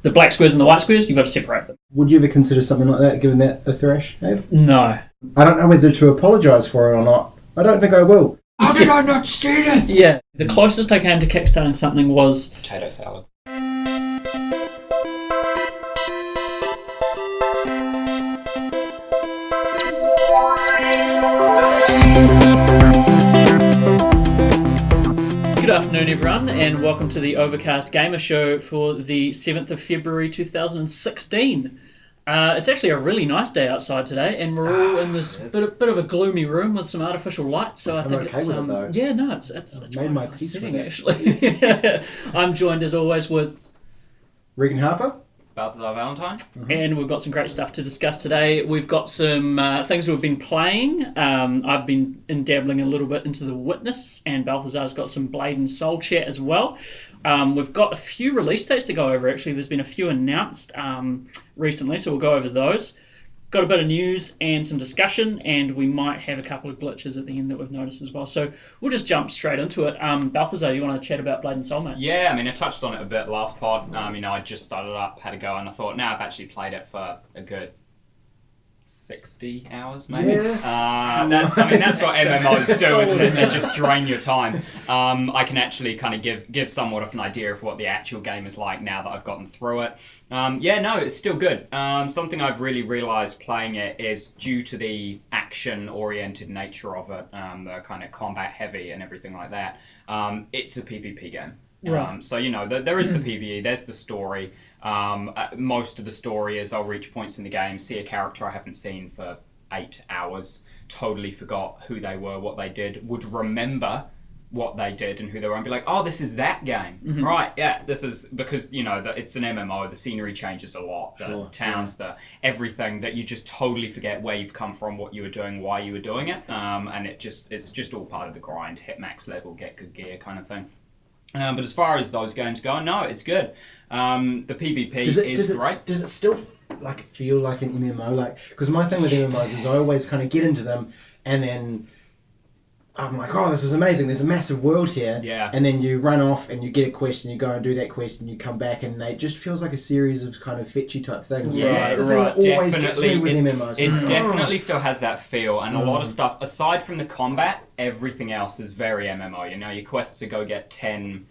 the black squares and the white squares, you've got to separate them. Would you ever consider something like that, given that a thrash, Dave? No. I don't know whether to apologise for it or not. I don't think I will. How did I not see this? Yeah. The closest I came to kickstarting something was... Potato salad. Good afternoon, everyone, and welcome to the Overcast Gamer Show for the 7th of February 2016. It's actually a really nice day outside today, and we're all in this bit of a gloomy room with some artificial light. So I think okay it's with it, though. yeah, no, it's made quite my nice peace sitting, with it. actually. I'm joined as always with, Regan Harper? Balthazar Valentine. and we've got some great stuff to discuss today. We've got some things we've been playing. I've been dabbling a little bit into The Witness, and Balthazar's got some Blade and Soul chat as well. We've got a few release dates to go over, actually. There's been a few announced recently, so we'll go over those. Got a bit of news and some discussion, and we might have a couple of glitches at the end that we've noticed as well. So we'll just jump straight into it. Balthazar, you want to chat about Blade and Soul, mate? Yeah, I mean, I touched on it a bit last pod. I just started up, had a go, and I thought, now I've actually played it for a good 60 hours, maybe. Yeah. That's what MMOs do, isn't it? They just drain your time. I can actually kind of give somewhat of an idea of what the actual game is like now that I've gotten through it. It's still good. Something I've really realised playing it is due to the action-oriented nature of it, the kind of combat heavy and everything like that. It's a PvP game. Right. There is the PvE, there's the story. Most of the story is I'll reach points in the game, see a character I haven't seen for 8 hours, totally forgot who they were, what they did, would remember what they did and who they were, and be like, oh, this is that game. Mm-hmm. Right, yeah, this is, because, it's an MMO, the scenery changes a lot, the towns, the everything, that you just totally forget where you've come from, what you were doing, why you were doing it, and it's just all part of the grind, hit max level, get good gear kind of thing. But as far as those games go, no, it's good. The PvP is great. Does it still feel like an MMO? Because my thing with MMOs is I always kind of get into them and then I'm like, oh, this is amazing. There's a massive world here. Yeah. And then you run off and you get a quest and you go and do that quest and you come back and it just feels like a series of kind of fetchy type things. Yeah, that's the thing that always gets me with MMOs. It definitely still has that feel, and a lot of stuff, aside from the combat, everything else is very MMO. Your quests to go get 10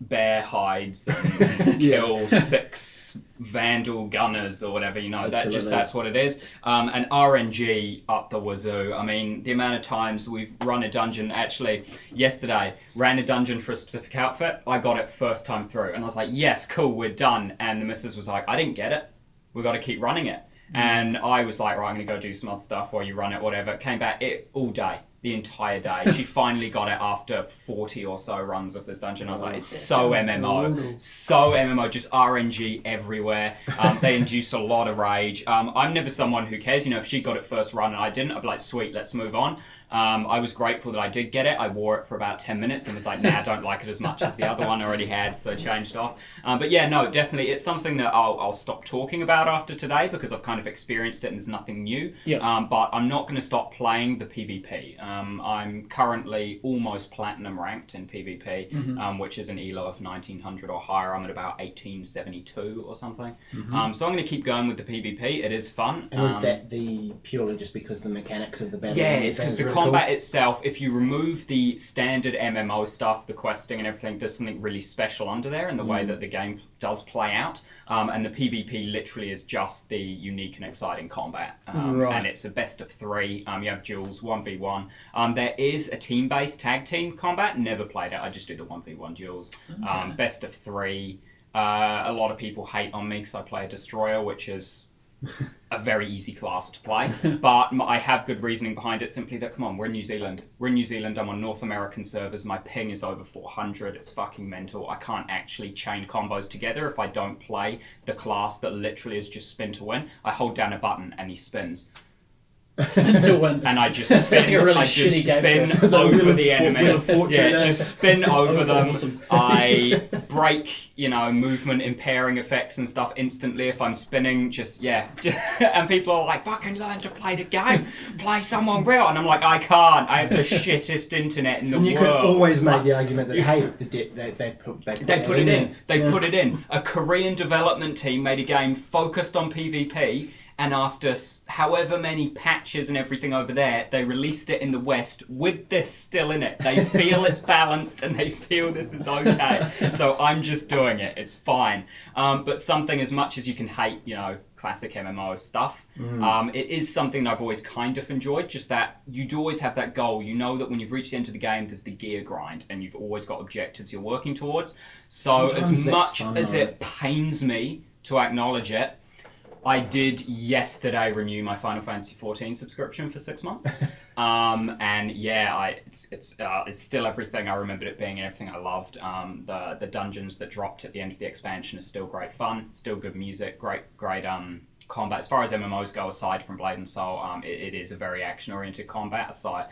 bear hides and kill 6 vandal gunners or whatever, that's what it is. And RNG up the wazoo. I mean, the amount of times we've run a dungeon, actually yesterday ran a dungeon for a specific outfit, I got it first time through and I was like, yes, cool, we're done. And the missus was like, I didn't get it, we've got to keep running it. And I was like, right, I'm going to go do some other stuff while you run it, whatever. Came back all day, the entire day. She finally got it after 40 or so runs of this dungeon. I was like, it's so MMO. Brutal. So MMO, just RNG everywhere. They induced a lot of rage. I'm never someone who cares. If she got it first run and I didn't, I'd be like, sweet, let's move on. I was grateful that I did get it. I wore it for about 10 minutes and was like, nah, I don't like it as much as the other one I already had, so I changed off. Definitely, it's something that I'll stop talking about after today because I've kind of experienced it and there's nothing new. Yeah. But I'm not going to stop playing the PvP. I'm currently almost platinum ranked in PvP, which is an ELO of 1900 or higher. I'm at about 1872 or something. So I'm going to keep going with the PvP. It is fun. And is that purely just because the mechanics of the battle? Yeah, it's because the combat itself, if you remove the standard MMO stuff, the questing and everything, there's something really special under there in the way that the game does play out. And the PvP literally is just the unique and exciting combat. And it's a best of 3. You have duels, 1v1. There is a team-based tag team combat. Never played it. I just do the 1v1 duels. Okay. Best of 3. A lot of people hate on me because I play a destroyer, which is a very easy class to play, but I have good reasoning behind it, simply that, come on, we're in New Zealand. I'm on North American servers, my ping is over 400, it's fucking mental. I can't actually chain combos together if I don't play the class that literally is just spin to win. I hold down a button and he spins. Spin to win. And I just Sounds like spin, a really I just shitty game show. spin over the Wheel enemy. of Fortune, Yeah, just spin over them. Awesome. I break, movement impairing effects and stuff instantly if I'm spinning. And people are like, "Fucking learn to play the game. Play someone real." And I'm like, "I can't. I have the shittest internet in the And world." you could always make the argument that hey, they put it in. They put it in. A Korean development team made a game focused on PvP, and after however many patches and everything over there, they released it in the West with this still in it. They feel it's balanced and they feel this is okay. So I'm just doing it. It's fine. But something as much as you can hate, classic MMO stuff, it is something that I've always kind of enjoyed, just that you do always have that goal. You know that when you've reached the end of the game, there's the gear grind, and you've always got objectives you're working towards. So Sometimes as that's much fun, as though. it pains me to acknowledge it, I did yesterday renew my Final Fantasy XIV subscription for 6 months, and yeah, it's still everything I remembered it being and everything I loved. The dungeons that dropped at the end of the expansion are still great fun, still good music, great combat. As far as MMOs go, aside from Blade and Soul, it is a very action-oriented combat, aside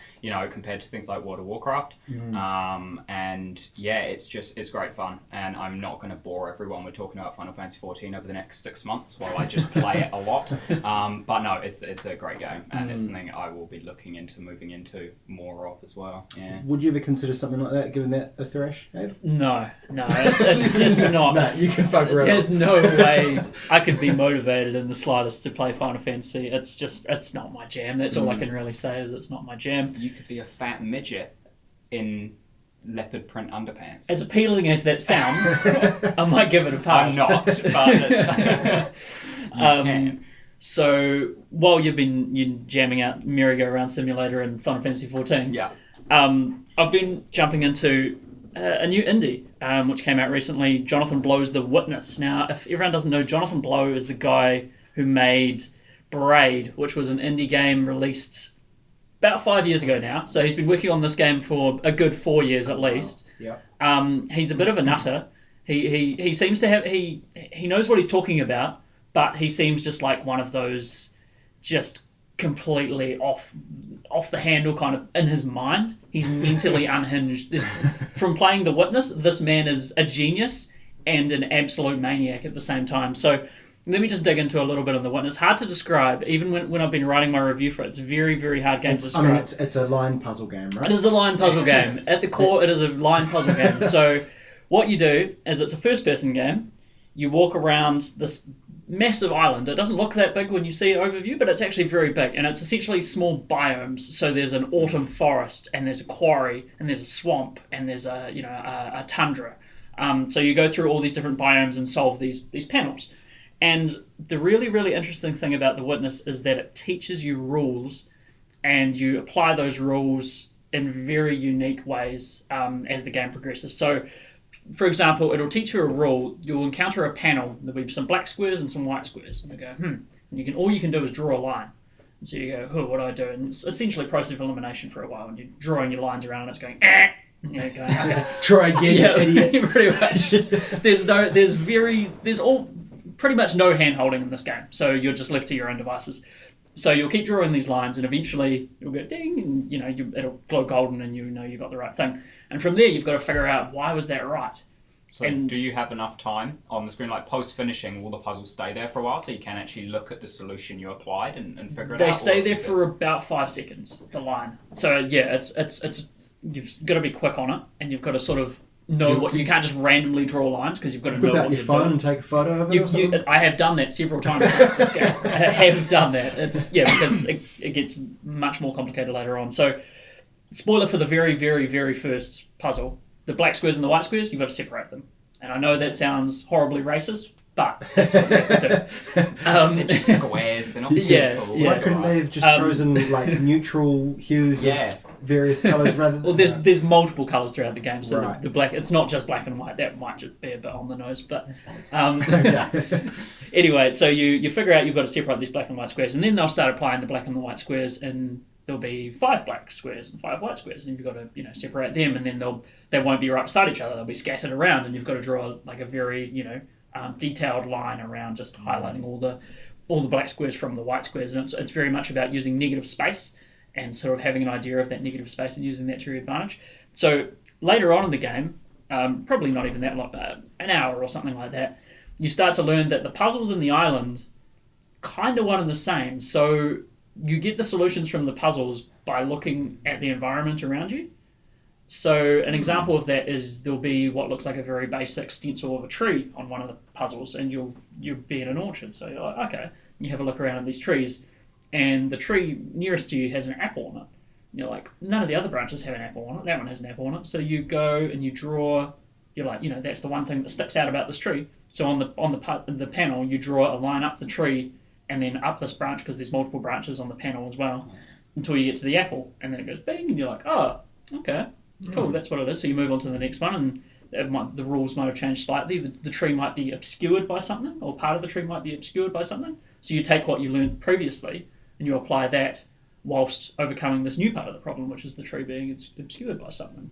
compared to things like World of Warcraft. And yeah, it's great fun, and I'm not going to bore everyone with talking about Final Fantasy XIV over the next 6 months while I just play it a lot. But no, it's a great game, and it's something I will be looking into moving into more of as well. Yeah. Would you ever consider something like that, given that a thrash, Dave? No, it's not. No, you can fuck around. There's no way I could be motivated in the slightest to play Final Fantasy. It's not my jam. That's all I can really say is it's not my jam. You could be a fat midget in leopard print underpants. As appealing as that sounds, I might give it a pass. I'm not, but it's, you can. So while you've been jamming out Merry-Go-Round Simulator and Final Fantasy XIV, Yeah. I've been jumping into a new indie, which came out recently, Jonathon Blow's The Witness. Now, if everyone doesn't know, Jonathon Blow is the guy who made Braid, which was an indie game released about 5 years ago now. So he's been working on this game for a good 4 years at least. Yeah. He's a bit of a nutter. He seems to have he knows what he's talking about, but he seems just like one of those just completely off the handle kind of in his mind. He's mentally unhinged. From playing The Witness, this man is a genius and an absolute maniac at the same time. So let me just dig into a little bit on The Witness. Hard to describe, even when I've been writing my review for it. It's a very, very hard game to describe. I mean, it's a line puzzle game, right? It is a line puzzle game. At the core, it is a line puzzle game. So what you do is it's a first-person game. You walk around this massive island. It doesn't look that big when you see an overview, but it's actually very big, and it's essentially small biomes. So there's an autumn forest, and there's a quarry, and there's a swamp, and there's a tundra. So you go through all these different biomes and solve these panels. And the really, really interesting thing about The Witness is that it teaches you rules, and you apply those rules in very unique ways as the game progresses. So, for example, it'll teach you a rule. You'll encounter a panel. There'll be some black squares and some white squares. And you go, And all you can do is draw a line. And so you go, what do I do? And it's essentially process of elimination for a while. And you're drawing your lines around, and it's going, And you're going, okay. Try again, you idiot. Pretty much. There's pretty much no hand-holding in this game. So you're just left to your own devices. So you'll keep drawing these lines, and eventually you'll go ding, and it'll glow golden, and you've got the right thing. And from there, you've got to figure out, why was that right? So do you have enough time on the screen, like post-finishing, will the puzzle stay there for a while so you can actually look at the solution you applied and figure it out? They stay there for about 5 seconds, the line. So yeah, it's you've got to be quick on it, and you've got to sort of know what you can't just randomly draw lines, because you've got to know what your you're phone doing. and take a photo of it or something? I have done that several times in this game. I have done that. Because it gets much more complicated later on. So, spoiler for the very, very, very first puzzle. The black squares and the white squares, you've got to separate them. And I know that sounds horribly racist, but that's what you have to do. They're just squares, they're not people. Yeah. Why couldn't they have just chosen like neutral hues of various colours rather than... Well, there's multiple colours throughout the game, so right. the black, it's not just black and white. That might just be a bit on the nose, but anyway, so you figure out you've got to separate these black and white squares, and then they'll start applying the black and the white squares, and there'll be 5 black squares and 5 white squares, and you've got to separate them, and then they won't be right beside each other. They'll be scattered around, and you've got to draw like a very detailed line around just highlighting all the black squares from the white squares, and it's very much about using negative space and sort of having an idea of that negative space and using that to your advantage. So later on in the game, probably not even that long, an hour or something like that, you start to learn that the puzzles in the island kind of one and the same. So you get the solutions from the puzzles by looking at the environment around you. So an example of that is there'll be what looks like a very basic stencil of a tree on one of the puzzles, and you'll be in an orchard. So you're like, okay, you have a look around at these trees, and the tree nearest to you has an apple on it. And you're like, none of the other branches have an apple on it. That one has an apple on it. So you go and you draw. You're like, that's the one thing that sticks out about this tree. So on the panel, you draw a line up the tree and then up this branch, because there's multiple branches on the panel as well, until you get to the apple, and then it goes bang, and you're like, oh, okay. Cool, that's what it is. So you move on to the next one, and the rules might have changed slightly. The tree might be obscured by something, or part of the tree might be obscured by something. So you take what you learned previously, and you apply that whilst overcoming this new part of the problem, which is the tree being obscured by something.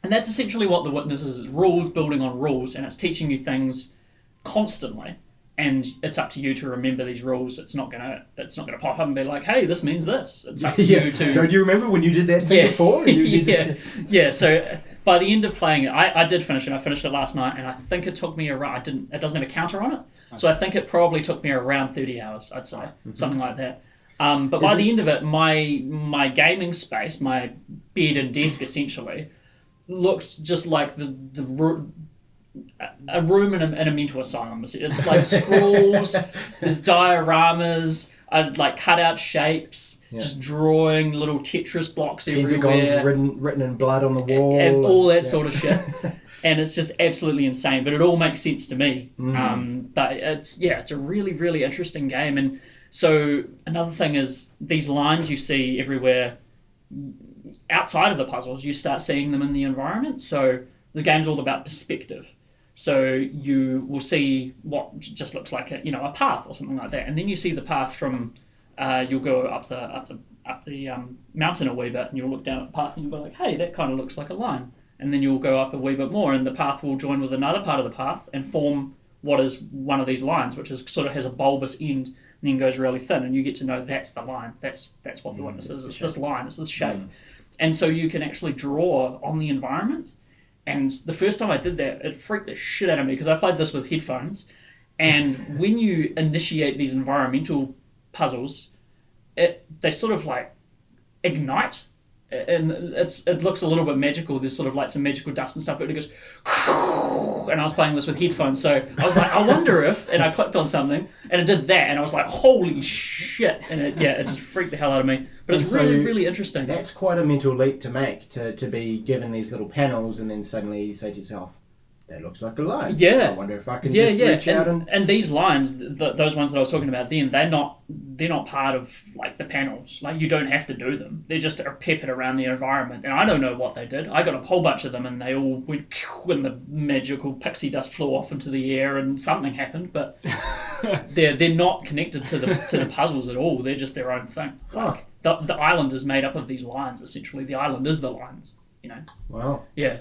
And that's essentially what The Witness is rules building on rules, and it's teaching you things constantly. And it's up to you to remember these rules. It's not gonna pop up and be like, "Hey, this means this." It's up to you to. Don't you remember when you did that thing before? Yeah. So by the end of playing it, I did finish it. I finished it last night, and I think it took me around. It doesn't have a counter on it, so I think it probably took me around 30 hours. I'd say something like that. But by the end of it, my gaming space, my bed and desk, essentially, looked just like a room in a mental asylum. It's like scrolls, there's dioramas, like cut out shapes, just drawing little Tetris blocks everywhere. Written in blood on the wall. And all that sort of shit. And it's just absolutely insane, but it all makes sense to me. But it's a really, really interesting game. And so another thing is these lines you see everywhere outside of the puzzles, you start seeing them in the environment. So the game's all about perspective. So you will see what just looks like a path or something like that, and then you see the path from. You'll go up the mountain a wee bit, and you'll look down at the path, and you'll be like, "Hey, that kind of looks like a line." And then you'll go up a wee bit more, and the path will join with another part of the path and form what is one of these lines, which is sort of has a bulbous end and then goes really thin, and you get to know that's the line. That's what The Witness is. It's this line. It's this shape, and so you can actually draw on the environment. And the first time I did that, it freaked the shit out of me because I played this with headphones. And when you initiate these environmental puzzles, they sort of like ignite. And it looks a little bit magical. There's sort of like some magical dust and stuff, but it goes, and I was playing this with headphones, so I was like, I wonder if, and I clicked on something, and it did that, and I was like, holy shit, and it just freaked the hell out of me. But it's really, really interesting. That's quite a mental leap to make, to be given these little panels, and then suddenly you say to yourself, that looks like a line. Yeah. I wonder if I can just reach out and these lines, those ones that I was talking about then, they're not part of like the panels. Like you don't have to do them. They just are peppered around the environment. And I don't know what they did. I got a whole bunch of them, and they all went and the magical pixie dust flew off into the air, and something happened. But they're not connected to the puzzles at all. They're just their own thing. Like, the island is made up of these lines. Essentially, the island is the lines. Wow. Yeah.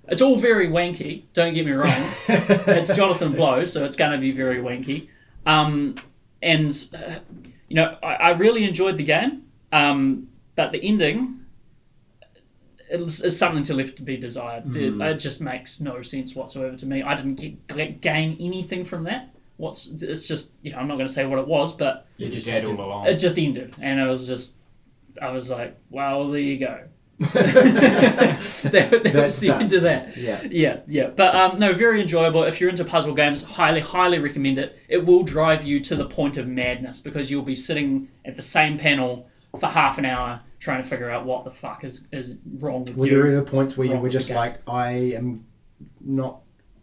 It's all very wanky, don't get me wrong. It's Jonathon Blow, so it's going to be very wanky. I really enjoyed the game, but the ending is something left to be desired. It just makes no sense whatsoever to me. I didn't gain anything from that. It's just, I'm not going to say what it was, but it just had all along. It just ended, and I was like, well, there you go. that was the end of that. Yeah. But no, very enjoyable. If you're into puzzle games, highly recommend it. It will drive you to the point of madness because you'll be sitting at the same panel for half an hour trying to figure out what the fuck is wrong with you. Were there ever points where you were just like, I'm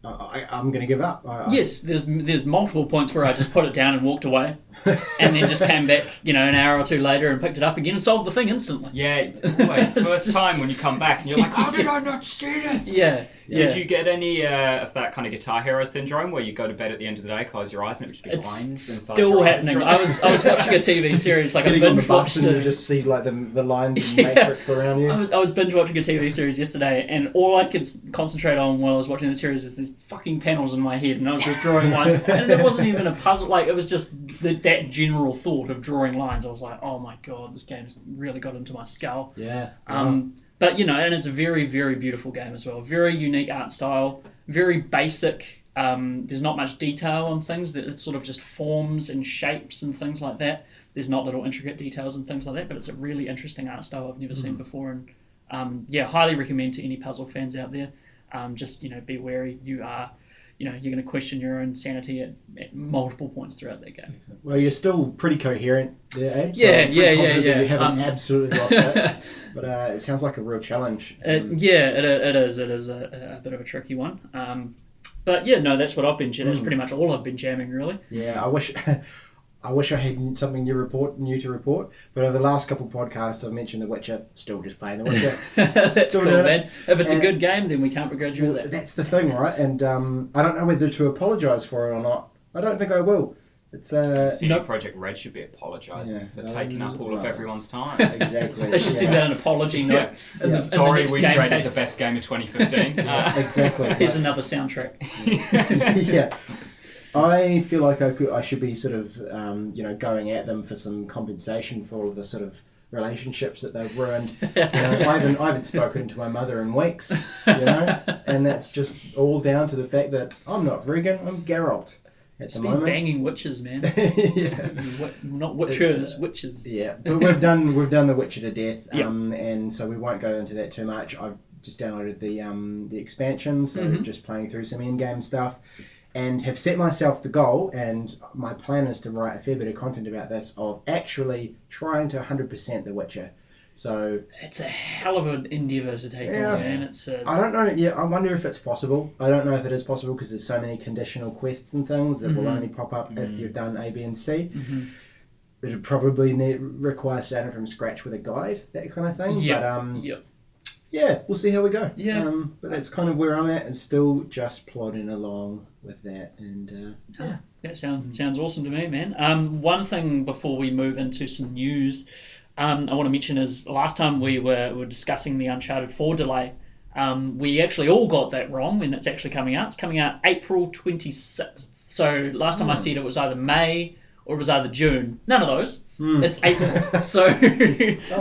going to give up? Yes, there's multiple points where I just put it down and walked away. and then just came back, an hour or two later and picked it up again and solved the thing instantly. Yeah, always. First time when you come back and you're like, how did I not see this? Yeah. Did you get any of that kind of Guitar Hero syndrome where you go to bed at the end of the day, close your eyes, and it would just be lines inside still your eyes? happening. I was watching a TV series, like Getting I on the binge bus watched and it. you just see like the lines and matrix around you. I was binge watching a TV series yesterday, and all I could concentrate on while I was watching the series is these fucking panels in my head, and I was just drawing lines, and it wasn't even a puzzle. Like, it was just that general thought of drawing lines. I was like, oh my god, this game's really got into my skull. Yeah. But and it's a very, very beautiful game as well. Very unique art style, very basic. There's not much detail on things. It's sort of just forms and shapes and things like that. There's not little intricate details and things like that, but it's a really interesting art style I've never seen before. And highly recommend to any puzzle fans out there. Just be wary. You are, you're going to question your own sanity at multiple points throughout that game. Well, you're still pretty coherent there, Abe. So Yeah, I'm pretty confident yeah. that you haven't absolutely lost it. But it sounds like a real challenge. It is. It is a bit of a tricky one. But that's what I've been jamming. That's pretty much all I've been jamming, really. Yeah, I wish I had something new to report. But over the last couple of podcasts, I've mentioned The Witcher. Still just playing The Witcher. That's Still cool, doing man. it. If it's a good game, then we can't begrudge you that. That's the thing, right? And I don't know whether to apologise for it or not. I don't think I will. It's CD Projekt Red should be apologising for taking up all of everyone's time. Exactly. They should send out an apology note. Sorry, we game created case. the best game of 2015. Exactly. Here's another soundtrack. Yeah. I feel like I should be sort of, going at them for some compensation for all of the sort of relationships that they've ruined. I haven't spoken to my mother in weeks, and that's just all down to the fact that I'm not Regan, I'm Geralt at It's the been moment. banging witches, man. Yeah. Not witchers, witches. Yeah, but we've done The Witcher to death, and so we won't go into that too much. I've just downloaded the expansion, so just playing through some in-game stuff. And have set myself the goal, and my plan is to write a fair bit of content about this, of actually trying to 100% The Witcher. So it's a hell of an endeavour to take on, man. It's I don't know. Yeah, I wonder if it's possible. I don't know if it is possible because there's so many conditional quests and things that will only pop up if you've done A, B, and C. It would probably require starting from scratch with a guide, that kind of thing. But yeah, we'll see how we go. Yeah. But that's kind of where I'm at, and still just plodding along with that. And that sounds awesome to me, man. One thing before we move into some news, I want to mention is last time we were discussing the Uncharted 4 delay. We actually all got that wrong when it's actually coming out. It's coming out April 26th. So last time I said it was either May or it was either June. None of those. It's April. So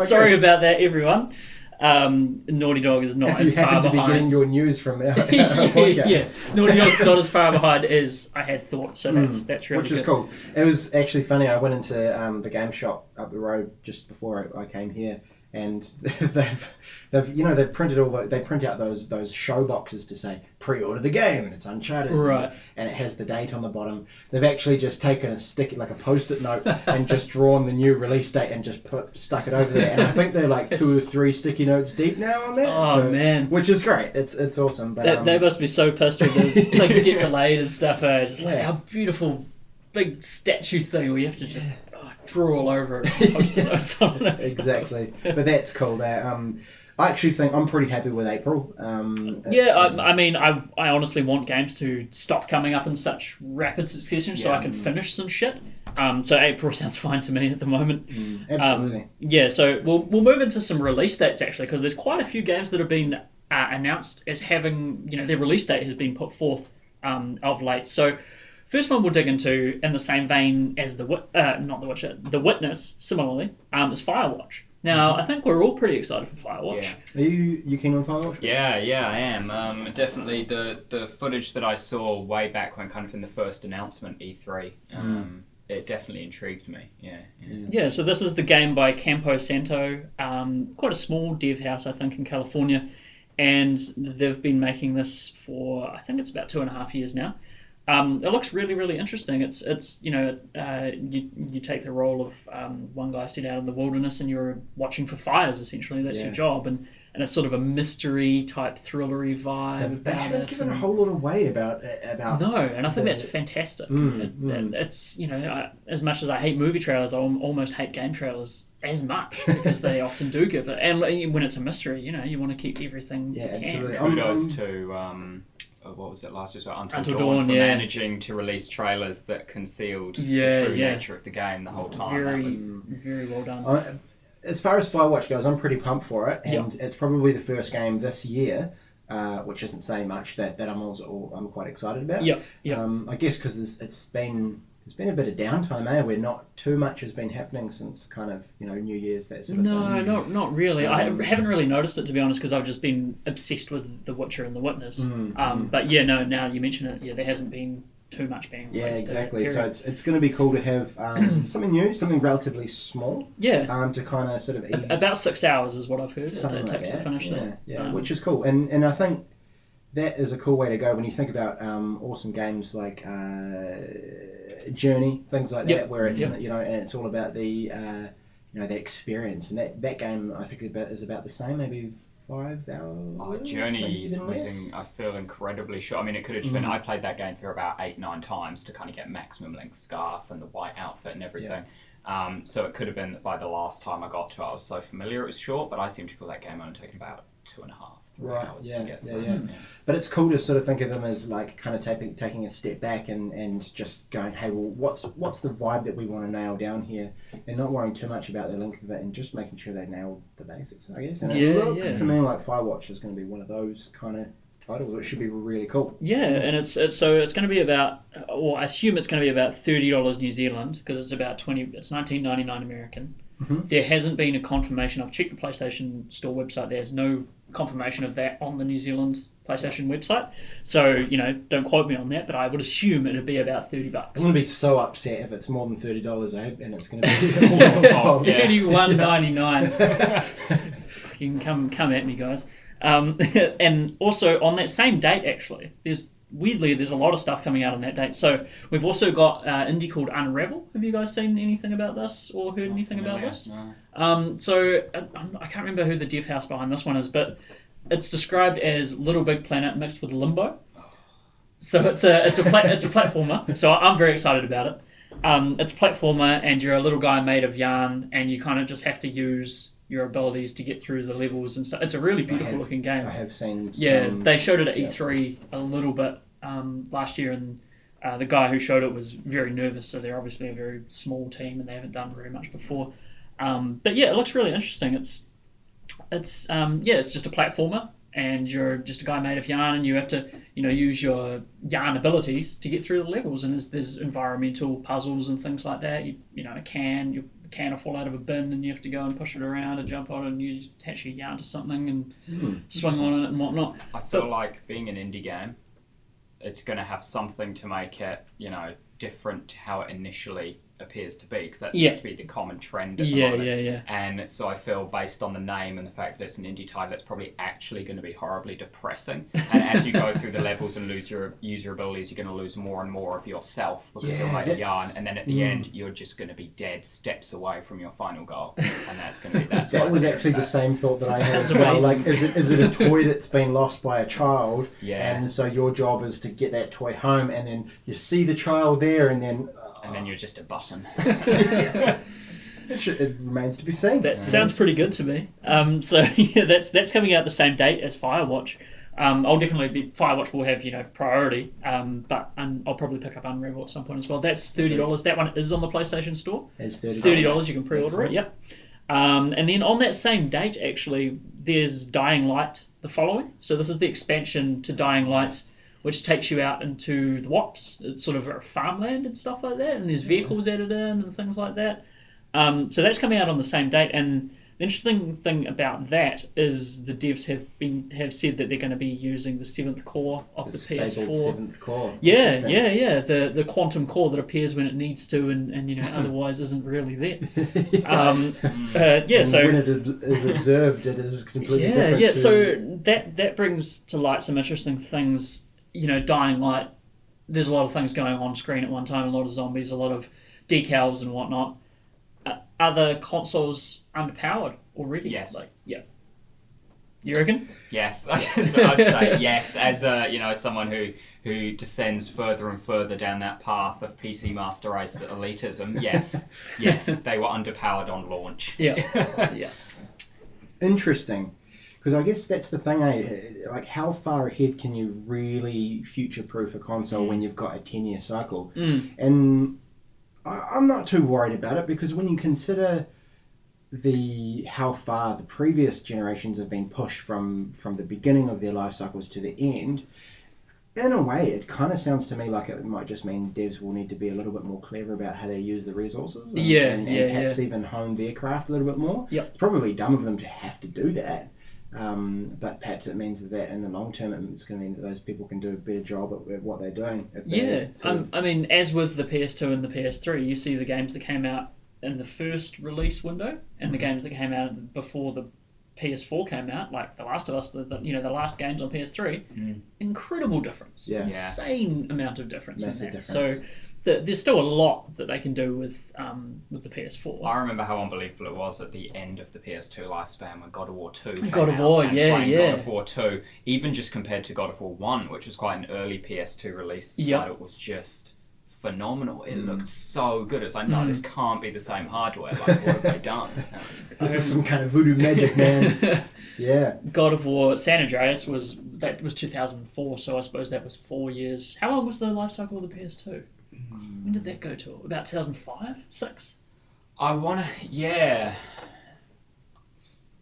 sorry about that, everyone. Naughty Dog is not if as you happen far to be behind. getting your news from our podcast. Yeah, Naughty Dog's not as far behind as I had thought, so that's really Which good. is cool. It was actually funny. I went into the game shop up the road just before I came here, and they've printed they print out those show boxes to say pre-order the game and it's Uncharted, right? And it has the date on the bottom. They've actually just taken a stick, like a post-it note, and just drawn the new release date and just stuck it over there. And I think they're like 2 or 3 sticky notes deep now on that. Oh man, which is great. It's awesome. But they must be so pissed when those things get delayed and stuff. It's just like our beautiful big statue thing where you have to just draw all over it and post-it notes on it. Exactly. But that's cool. That I actually think I'm pretty happy with April. I mean, I honestly want games to stop coming up in such rapid succession so I can finish some shit. So April sounds fine to me at the moment. Absolutely. So we'll move into some release dates actually, because there's quite a few games that have been announced as having, their release date has been put forth of late. So first one we'll dig into, in the same vein as The Witness, similarly, is Firewatch. Now, I think we're all pretty excited for Firewatch. Yeah. Are you keen on Firewatch? Yeah, I am. Definitely the footage that I saw way back when, kind of in the first announcement, E3, it definitely intrigued me. Yeah, so this is the game by Campo Santo, quite a small dev house, I think, in California, and they've been making this for, I think it's about 2.5 years now. It looks really, really interesting. It's you take the role of one guy set out in the wilderness and you're watching for fires, essentially. That's your job. And and it's sort of a mystery type thrillery vibe. They haven't given a whole lot away about No, and I think that's fantastic. It's as much as I hate movie trailers, I almost hate game trailers as much because they often do give it. And when it's a mystery, you want to keep everything. Yeah, absolutely. Kudos to what was it last year? So Untitled Dawn for managing to release trailers that concealed the true nature of the game the whole time. Very well done. As far as Firewatch goes, I'm pretty pumped for it, and it's probably the first game this year, which isn't saying much, that I'm quite excited about. I guess because it's been a bit of downtime, where not too much has been happening since kind of New Year's, that sort of thing. No, not really. I haven't really noticed it, to be honest, because I've just been obsessed with The Witcher and The Witness. But now you mention it, there hasn't been too much being released. Yeah, exactly. So it's going to be cool to have something new, something relatively small. Yeah. To kind of sort of ease. About 6 hours is what I've heard. It takes to finish that. Yeah, which is cool, and I think that is a cool way to go when you think about awesome games like Journey, things like that, where it's and it's all about the the experience, and that game I think is about the same, maybe 5 hours. Journey was I feel incredibly short. I mean, it could have just been. I played that game through about 8-9 times to kind of get maximum length scarf and the white outfit and everything. So it could have been that by the last time I got to it, I was so familiar it was short, but I seem to call that game only taking about 2.5. 3 hours to get through. But it's cool to sort of think of them as like kind of taking a step back and just going, hey, well, what's the vibe that we want to nail down here, and not worrying too much about the length of it, and just making sure they nail the basics, I guess. And it looks to me like Firewatch is going to be one of those kind of titles, which should be really cool. Yeah, and it's going to be about, or I assume it's going to be about $30 New Zealand, because it's about it's $19.99 American. There hasn't been a confirmation. I've checked the PlayStation Store website. There's no confirmation of that on the New Zealand PlayStation website. So, don't quote me on that, but I would assume it'd be about $30. I'm going to be so upset if it's more than $30, and it's going to be $31.99. You can come at me, guys. And also on that same date, actually, there's a lot of stuff coming out on that date. So we've also got indie called Unravel. Have you guys seen anything about this or heard anything about this? No. So I can't remember who the dev house behind this one is, but it's described as Little Big Planet mixed with Limbo. So it's a platformer. So I'm very excited about it. It's a platformer, and you're a little guy made of yarn, and you kind of just have to use your abilities to get through the levels and stuff. It's a really beautiful looking game. I have seen they showed it at E3 a little bit last year, and the guy who showed it was very nervous, so they're obviously a very small team and they haven't done very much before. But yeah, it looks really interesting. It's just a platformer, and you're just a guy made of yarn, and you have to use your yarn abilities to get through the levels, and there's environmental puzzles and things like that. A can will fall out of a bin, and you have to go and push it around and jump on it, and you attach your yarn to something and swing on it and whatnot. I feel like being an indie game, it's going to have something to make it different to how it initially appears to be, because that seems to be the common trend at the moment. And so I feel, based on the name and the fact that it's an indie title, it's probably actually going to be horribly depressing. And as you go through the levels and use your abilities, you're going to lose more and more of yourself because you're like yarn, and then at the end you're just going to be dead steps away from your final goal, and that's going to be that was actually the same thought that I had as well. Like, is it a toy that's been lost by a child, and so your job is to get that toy home, and then you see the child there, and then you're just a button. It remains to be seen. That sounds pretty good to me. So yeah, that's coming out the same date as Firewatch. I'll definitely be. Firewatch will have priority, but I'll probably pick up Unravel at some point as well. That's $30. That one is on the PlayStation Store. It's $30. You can pre-order it. Yep. And then on that same date, actually, there's Dying Light the following. So this is the expansion to Dying Light, which takes you out into the WOPs. It's sort of a farmland and stuff like that, and there's vehicles added in and things like that. So that's coming out on the same date, and the interesting thing about that is the devs have said that they're going to be using the 7th core of the PS4. 7th core. Yeah. The quantum core that appears when it needs to, and otherwise isn't really there. So when it is observed, it is completely different. Yeah. So that brings to light some interesting things. Dying Light, there's a lot of things going on screen at one time, a lot of zombies, a lot of decals and whatnot. Are the consoles underpowered already? Yes. You reckon? Yes, I'd say yes. As someone who descends further and further down that path of PC Master Race elitism, yes, they were underpowered on launch. Yeah, yeah. Interesting. Because I guess that's the thing, like how far ahead can you really future-proof a console when you've got a 10-year cycle? And I'm not too worried about it, because when you consider how far the previous generations have been pushed from the beginning of their life cycles to the end, in a way it kind of sounds to me like it might just mean devs will need to be a little bit more clever about how they use the resources and perhaps even hone their craft a little bit more. It's probably dumb of them to have to do that. But perhaps it means that in the long term it's going to mean that those people can do a better job at what they're doing. I mean, as with the PS2 and the PS3, you see the games that came out in the first release window and the games that came out before the PS4 came out, like The Last of Us, the last games on PS3, incredible difference. Insane amount of difference in that. So there's still a lot that they can do with the PS4. I remember how unbelievable it was at the end of the PS2 lifespan when God of War 2 came God of War, God of War 2, even just compared to God of War 1, which was quite an early PS2 release title, was just phenomenal. It looked so good. It's like, no, this can't be the same hardware. Like, what have they done? This is some kind of voodoo magic, man. Yeah. God of War San Andreas was 2004, so I suppose that was 4 years. How long was the life cycle of the PS2? When did that go to? About 2005? 6? I want to... Yeah.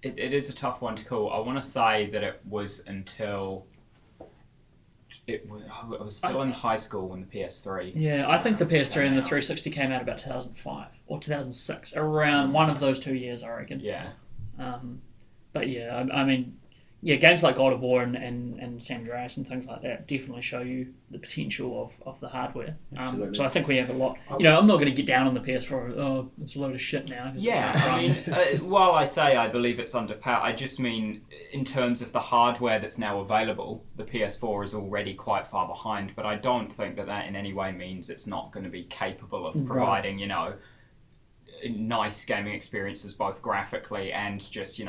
It is a tough one to call. I want to say that it was until... I was still in high school when the PS3... Yeah, I think the PS3 and the 360 came out about 2005 or 2006. Around one of those 2 years, I reckon. Yeah. But yeah, I mean... Yeah, games like God of War and San Andreas and things like that definitely show you the potential of the hardware. So I think we have a lot. I'm not going to get down on the PS4. Oh, it's a load of shit now. While I say I believe it's underpowered, I just mean in terms of the hardware that's now available, the PS4 is already quite far behind. But I don't think that in any way means it's not going to be capable of providing, nice gaming experiences both graphically and just,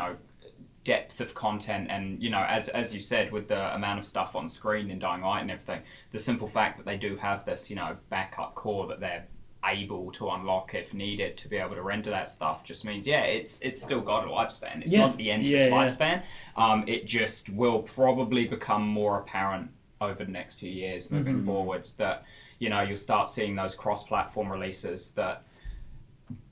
depth of content. And as you said, with the amount of stuff on screen in Dying Light and everything, the simple fact that they do have this backup core that they're able to unlock if needed to be able to render that stuff just means it's still got a lifespan. It's not the end of its lifespan. It just will probably become more apparent over the next few years moving forwards that you'll start seeing those cross-platform releases that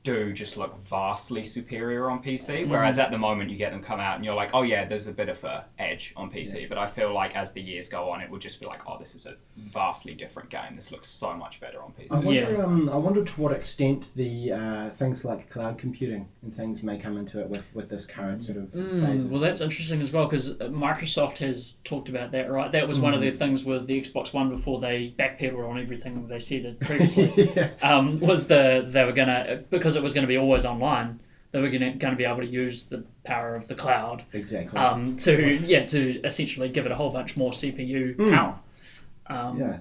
do just look vastly superior on PC, whereas at the moment you get them come out and you're like, oh yeah, there's a bit of a edge on PC, but I feel like as the years go on it will just be like, oh, this is a vastly different game, this looks so much better on PC. I wonder to what extent the things like cloud computing and things may come into it with this current sort of phase. Well, that's interesting as well, because Microsoft has talked about that, right? That was one of their things with the Xbox One before they backpedaled on everything they said previously. Was they were going to, because it was going to be always online, they were going to be able to use the power of the cloud to essentially give it a whole bunch more CPU power.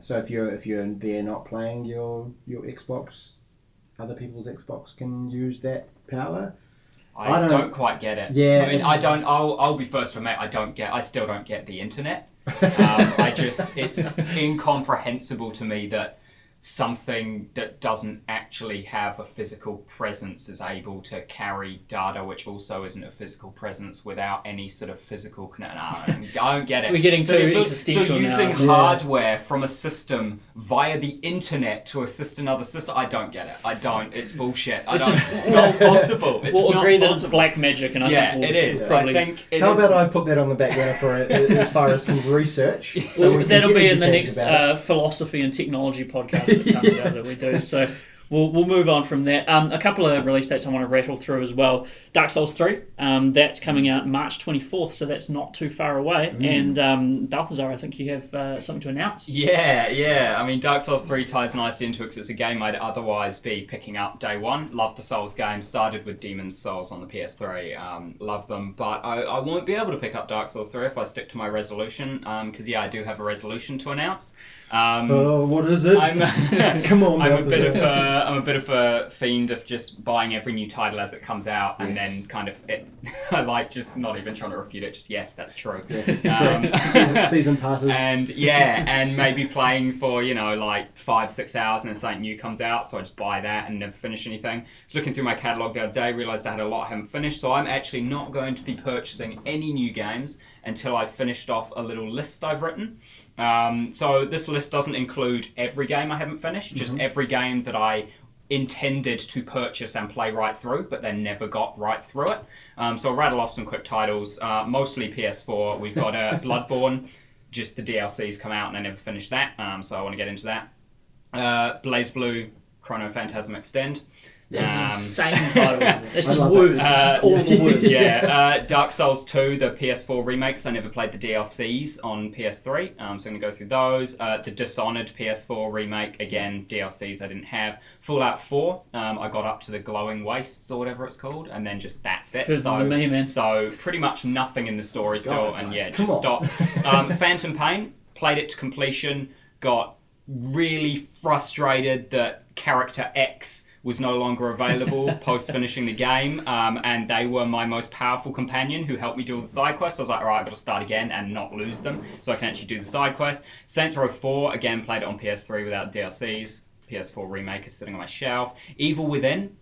So if you're there not playing your Xbox, other people's Xbox can use that power. I don't quite get it. Yeah, I mean, I don't. I'll be first to admit I still don't get the internet. It's incomprehensible to me that something that doesn't actually have a physical presence is able to carry data which also isn't a physical presence without any sort of physical connection. I don't get it. We're getting too existential now. So using hardware from a system via the internet to assist another system, I don't get it. I don't. It's bullshit. It's not possible. We'll agree that it's black magic, and I think it is. Probably... I think it How is. about I put that on the back burner for as far as some research? So that'll be in the next philosophy and technology podcast that comes out that we do. So we'll move on from that. A couple of release dates I want to rattle through as well. Dark Souls 3, that's coming out March 24th, so that's not too far away. And Balthazar, I think you have something to announce. Yeah. I mean, Dark Souls 3 ties nicely into it because it's a game I'd otherwise be picking up day one. Love the Souls games. Started with Demon's Souls on the PS3. Love them, but I won't be able to pick up Dark Souls 3 if I stick to my resolution because, I do have a resolution to announce. What is it? Come on, I'm a bit of a fiend of just buying every new title as it comes out, and then kind of I like just not even trying to refute it. Just yes, that's true. Yes, season passes, and maybe playing for like 5-6 hours, and then something new comes out, so I just buy that and never finish anything. I was looking through my catalogue the other day, realised I had a lot I haven't finished, so I'm actually not going to be purchasing any new games until I've finished off a little list I've written. So this list doesn't include every game I haven't finished, just every game that I intended to purchase and play right through, but then never got right through it. So I'll rattle off some quick titles, mostly PS4. We've got Bloodborne, just the DLC's come out and I never finished that, so I want to get into that. BlazBlue, Chrono Phantasm Extend. Same title. It's just words. It's just all the words. Dark Souls 2, the PS4 remakes. I never played the DLCs on PS3, so I'm going to go through those. The Dishonored PS4 remake, again, DLCs I didn't have. Fallout 4, I got up to the Glowing Wastes or whatever it's called, and then just that's it. So pretty much nothing in the story still, just stop. Phantom Pain, played it to completion, got really frustrated that Character X was no longer available post finishing the game, and they were my most powerful companion who helped me do all the side quests. So I was like, alright, I've got to start again and not lose them so I can actually do the side quests. Saints Row 4, again, played it on PS3 without DLCs. PS4 remake is sitting on my shelf. Evil Within,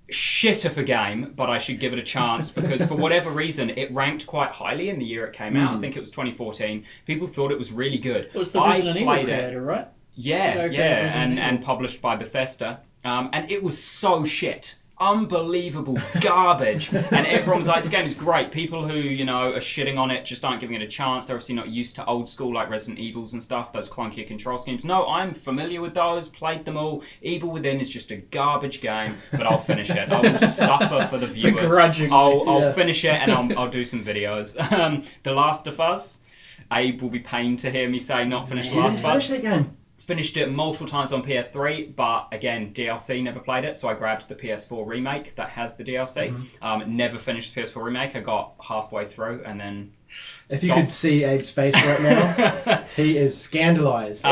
shit of a game, but I should give it a chance because for whatever reason it ranked quite highly in the year it came out. I think it was 2014. People thought it was really good. It was the Resident Evil creator, right? And published by Bethesda. And it was so shit. Unbelievable garbage. And everyone was like, this game is great. People who, are shitting on it just aren't giving it a chance. They're obviously not used to old school like Resident Evils and stuff, those clunkier control schemes. No, I'm familiar with those, played them all. Evil Within is just a garbage game, but I'll finish it. I will suffer for the viewers. Begrudgingly. I'll finish it and I'll do some videos. The Last of Us. Abe will be pained to hear me say not finish The Last of Us. Finish that game. Finished it multiple times on PS3, but again, DLC, never played it, so I grabbed the PS4 remake that has the DLC. Never finished the PS4 remake. I got halfway through and then If you could see Abe's face right now, he is scandalised.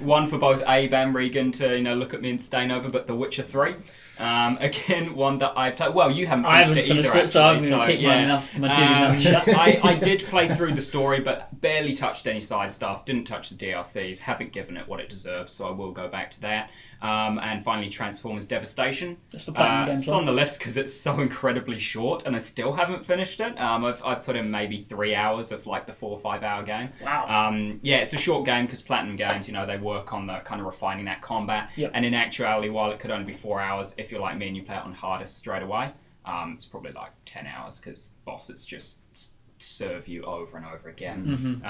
One for both Abe and Regan to look at me and stain over, but The Witcher 3. Again, one that I played. Well, you haven't finished it either, actually. So I'm going to keep my mouth shut. I did play through the story, but barely touched any side stuff. Didn't touch the DLCs. Haven't given it what it deserves, so I will go back to that. And finally, Transformers Devastation. It's on the list because it's so incredibly short, and I still haven't finished it. I've put in maybe 3 hours of like the 4 or 5 hour game. Wow. It's a short game because Platinum Games, they work on the kind of refining that combat. Yep. And in actuality, while it could only be 4 hours, if you're like me and you play it on hardest straight away, it's probably like 10 hours because bosses just serve you over and over again.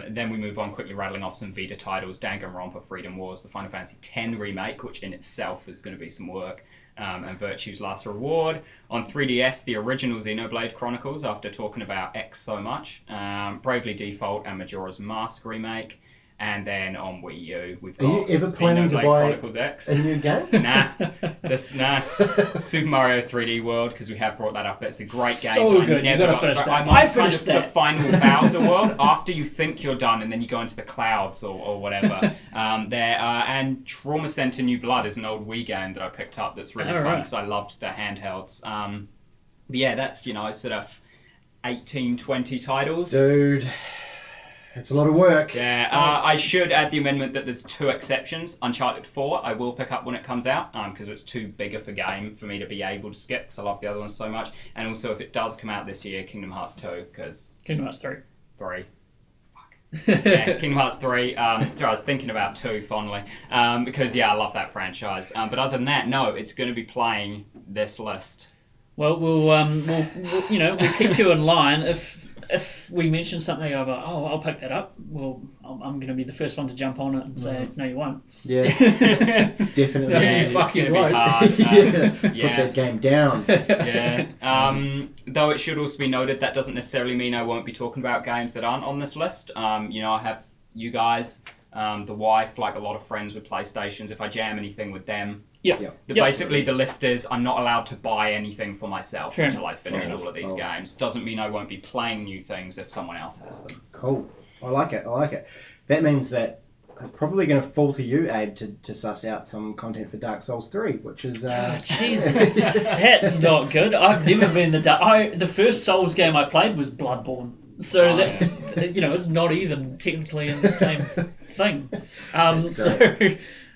Then we move on quickly, rattling off some Vita titles: Danganronpa, Freedom Wars, the Final Fantasy X remake, which in itself is going to be some work, and Virtue's Last Reward. On 3DS, the original Xenoblade Chronicles, after talking about X so much, Bravely Default and Majora's Mask remake. And then on Wii U, we've got Are you ever planning to buy Chronicles X. a new game? Nah. Super Mario 3D World, because we have brought that up. It's a great game. So good. You've got to finish that. I finished the final Bowser world after you think you're done, and then you go into the clouds or whatever. And Trauma Center New Blood is an old Wii game that I picked up that's really fun because I loved the handhelds. But yeah, that's sort of 18, 20 titles. Dude. It's a lot of work. Yeah, I should add the amendment that there's 2 exceptions. Uncharted 4, I will pick up when it comes out, because it's too big of a game for me to be able to skip, because I love the other ones so much. And also, if it does come out this year, Kingdom Hearts 2, because... Kingdom Hearts 3. 3. Fuck. Yeah, Kingdom Hearts 3. I was thinking about 2 fondly, because, I love that franchise. But other than that, no, it's going to be playing this list. Well, we'll keep you in line. If we mention something of I'll pick that up, well, I'm going to be the first one to jump on it and say, no, you won't. Yeah, definitely. Yeah, you're fucking right. Put that game down. Though it should also be noted that doesn't necessarily mean I won't be talking about games that aren't on this list. I have you guys, the wife, like a lot of friends with PlayStations. If I jam anything with them, basically the list is I'm not allowed to buy anything for myself until I finish all of these games. Doesn't mean I won't be playing new things if someone else has them. So. Cool. I like it. That means that it's probably going to fall to you, Abe, to suss out some content for Dark Souls 3, which is... Jesus, that's not good. I've never been the first Souls game I played was Bloodborne. So that's, it's not even technically in the same thing. So...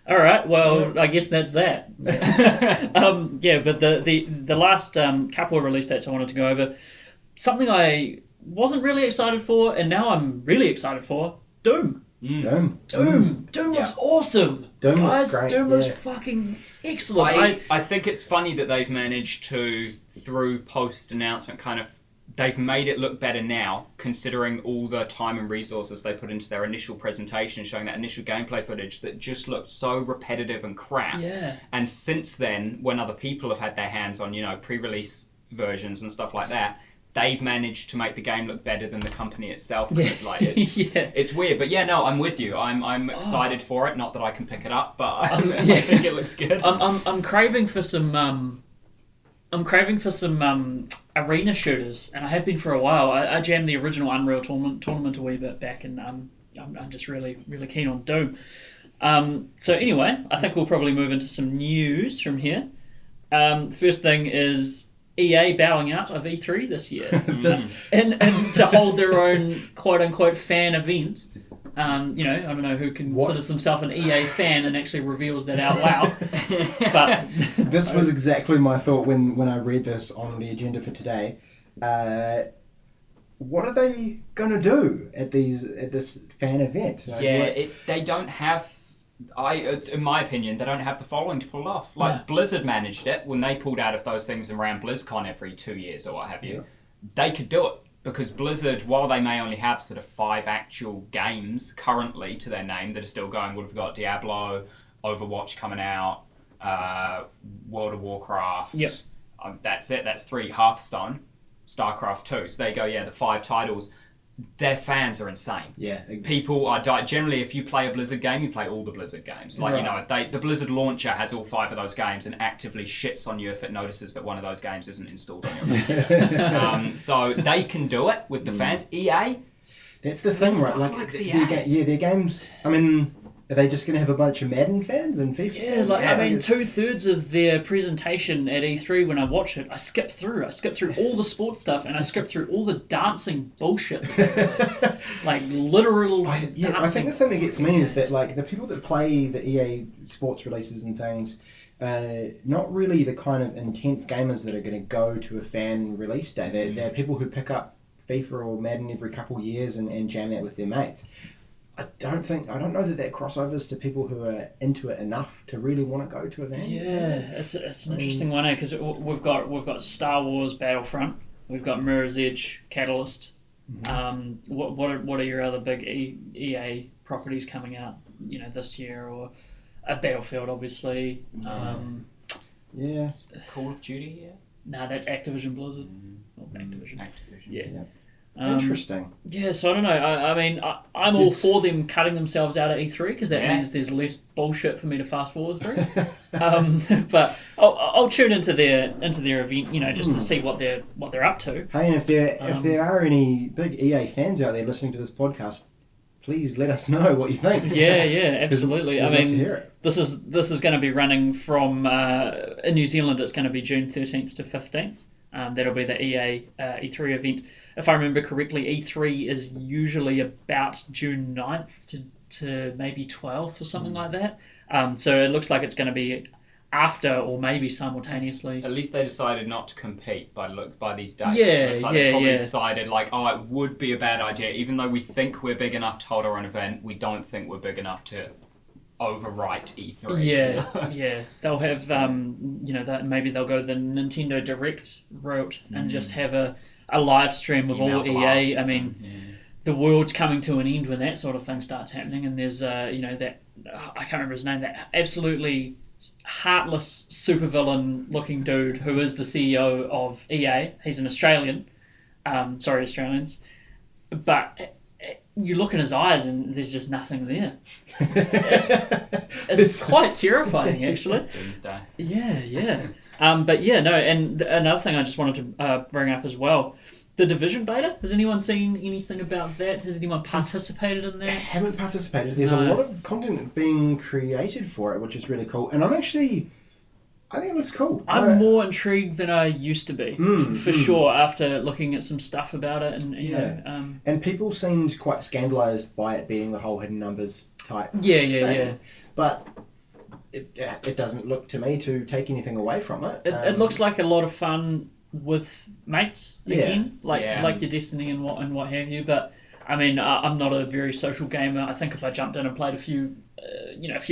All right, well, I guess that's that. But the last couple of release dates I wanted to go over, something I wasn't really excited for, and now I'm really excited for, Doom. Doom looks awesome. Doom Guys, looks great. Doom looks fucking excellent. I think it's funny that they've managed to, through post-announcement, they've made it look better now, considering all the time and resources they put into their initial presentation, showing that initial gameplay footage that just looked so repetitive and crap. Yeah. And since then, when other people have had their hands on, pre-release versions and stuff like that, they've managed to make the game look better than the company itself could. It's weird, but I'm with you. I'm excited for it. Not that I can pick it up, but I think it looks good. I'm craving for some. I'm craving for some arena shooters, and I have been for a while. I jammed the original Unreal tournament a wee bit back, and I'm just really, really keen on Doom. So anyway, I think we'll probably move into some news from here. The first thing is EA bowing out of E3 this year, and to hold their own quote-unquote fan event. I don't know who considers himself an EA fan and actually reveals that out loud. But this was exactly my thought when I read this on the agenda for today. What are they going to do at this fan event? They don't have. In my opinion, they don't have the following to pull off. Blizzard managed it when they pulled out of those things and ran BlizzCon every 2 years or what have you. They could do it. Because Blizzard, while they may only have sort of 5 actual games currently to their name that are still going, we've got Diablo, Overwatch coming out, World of Warcraft. Yep. That's it. That's 3. Hearthstone, StarCraft 2. So there you go. Yeah, the 5 titles. Their fans are insane. Yeah. People are generally, if you play a Blizzard game, you play all the Blizzard games. The Blizzard launcher has all 5 of those games and actively shits on you if it notices that one of those games isn't installed on your phone. So they can do it with the fans. EA. That's the thing, right? Their games. I mean, are they just going to have a bunch of Madden fans and FIFA fans? I mean, 2/3 of their presentation at E3, when I watch it, I skip through all the sports stuff, and I skip through all the dancing bullshit. Literal dancing. I think the thing that gets me is that, the people that play the EA sports releases and things, not really the kind of intense gamers that are going to go to a fan release day. They're people who pick up FIFA or Madden every couple of years and jam that with their mates. I don't know that crossovers to people who are into it enough to really want to go to events. Yeah, it's an interesting one, because we've got Star Wars Battlefront, we've got Mirror's Edge, Catalyst. What are your other big EA properties coming out, this year, or a Battlefield, obviously. Call of Duty. Yeah. No, that's Activision Blizzard. Or Activision. Yeah. Interesting. Yeah, so I don't know. I mean, I'm all for them cutting themselves out at E3 because that means there's less bullshit for me to fast forward through. But I'll tune into their event, just to see what they're up to. Hey, and if there are any big EA fans out there listening to this podcast, please let us know what you think. Yeah, absolutely. I mean, this is going to be running from in New Zealand. It's going to be June 13th to 15th. That'll be the EA E3 event. If I remember correctly, E3 is usually about June 9th to maybe 12th or something like that. So it looks like it's going to be after or maybe simultaneously. At least they decided not to compete by these dates. They probably decided it would be a bad idea. Even though we think we're big enough to hold our own event, we don't think we're big enough to overwrite E3. They'll have maybe they'll go the Nintendo Direct route and just have a live stream of all EA. I mean, the world's coming to an end when that sort of thing starts happening, and there's that I can't remember his name, that absolutely heartless supervillain looking dude who is the CEO of EA. He's an Australian. Sorry, Australians, but you look in his eyes and there's just nothing there. It's quite terrifying, actually. Doomsday. Yeah. And another thing I just wanted to bring up as well the Division beta. Has anyone seen anything about that? Has anyone participated in that? I haven't participated. There's No. a lot of content being created for it, which is really cool. And I think it looks cool. I'm more intrigued than I used to be, for sure, after looking at some stuff about it. And you know, and people seemed quite scandalised by it being the whole hidden numbers type thing. But it doesn't look to me to take anything away from it. It looks like a lot of fun with mates again, like your Destiny and what have you. But I mean, I'm not a very social gamer. I think if I jumped in and played a few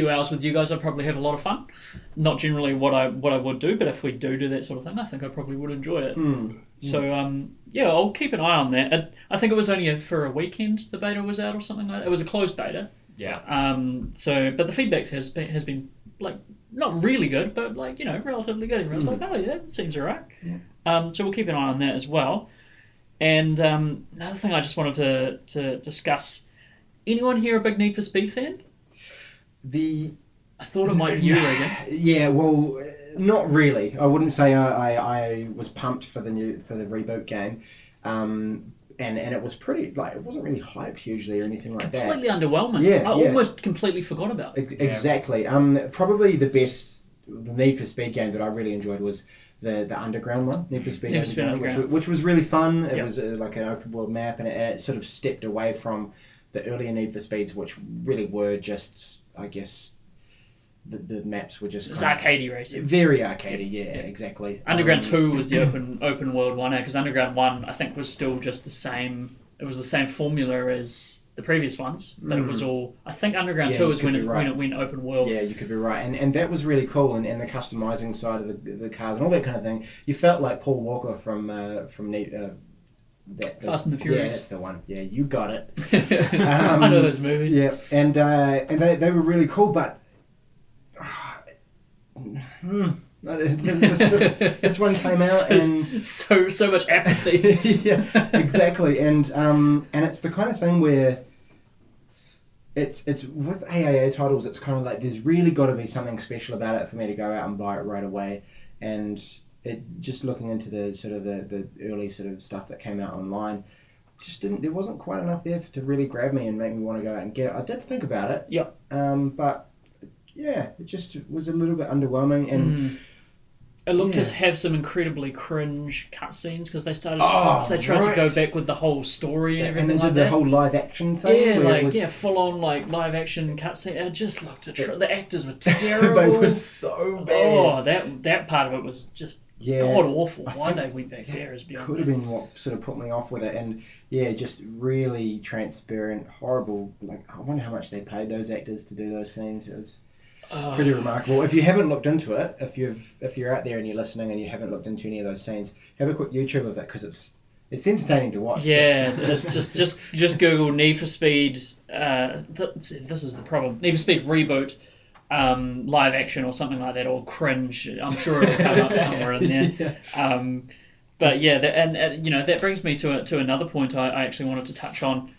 hours with you guys, I'd probably have a lot of fun. Not generally what I would do, but if we do that sort of thing, I think I probably would enjoy it. So I'll keep an eye on that. I think it was only for a weekend the beta was out or something like that. It was a closed beta. Yeah. But the feedback has been like not really good, but like relatively good. Everyone's like, oh yeah, it seems alright. Yeah. So we'll keep an eye on that as well. And another thing I just wanted to discuss. Anyone here a big Need for Speed fan? I thought it might be you, Regan. Yeah, well, not really. I wouldn't say I was pumped for the reboot game. And it was pretty, like, it wasn't really hyped hugely or anything like that. Completely underwhelming. I almost completely forgot about it. Exactly. Probably the Need for Speed game that I really enjoyed was the Underground one, Need for Speed Underground, which was really fun. It was like an open world map, and it sort of stepped away from the earlier Need for Speeds, which really were just, I guess, the maps were just... It was arcadey racing. Very arcadey, yeah, exactly. Underground 2 was the open world one, because Underground 1, I think, was still just the same... It was the same formula as the previous ones, but it was all... I think Underground 2 is when it went open world. Yeah, you could be right. And that was really cool, and the customizing side of the cars and all that kind of thing. You felt like Paul Walker from Fast and the Furious. Yeah, that's the one. Yeah, you got it. I know those movies. Yeah, and they were really cool, but... This one came out and so much apathy. Yeah, exactly, and it's the kind of thing where it's with AAA titles. It's kind of like there's really got to be something special about it for me to go out and buy it right away. And just looking into the sort of the early sort of stuff that came out online, there wasn't quite enough there to really grab me and make me want to go out and get it. I did think about it. Yep. But yeah, it just was a little bit underwhelming, and it looked to have some incredibly cringe cutscenes because they tried to go back with the whole story and everything and they like did that. The whole live action thing. Full on like live action cutscene. It just looked the actors were terrible. They were so bad. Oh, that part of it was just god awful. Why they went back there is beyond. Could have been what sort of put me off with it, and just really transparent, horrible. Like, I wonder how much they paid those actors to do those scenes. It was pretty remarkable. If you haven't looked into it, if you're out there and you're listening and you haven't looked into any of those scenes, have a quick YouTube of it because it's entertaining to watch. Yeah, just Google Need for Speed. This is the problem. Need for Speed reboot, live action or something like that, or cringe. I'm sure it'll come up somewhere in there. Yeah. But yeah, that brings me to another point I actually wanted to touch on,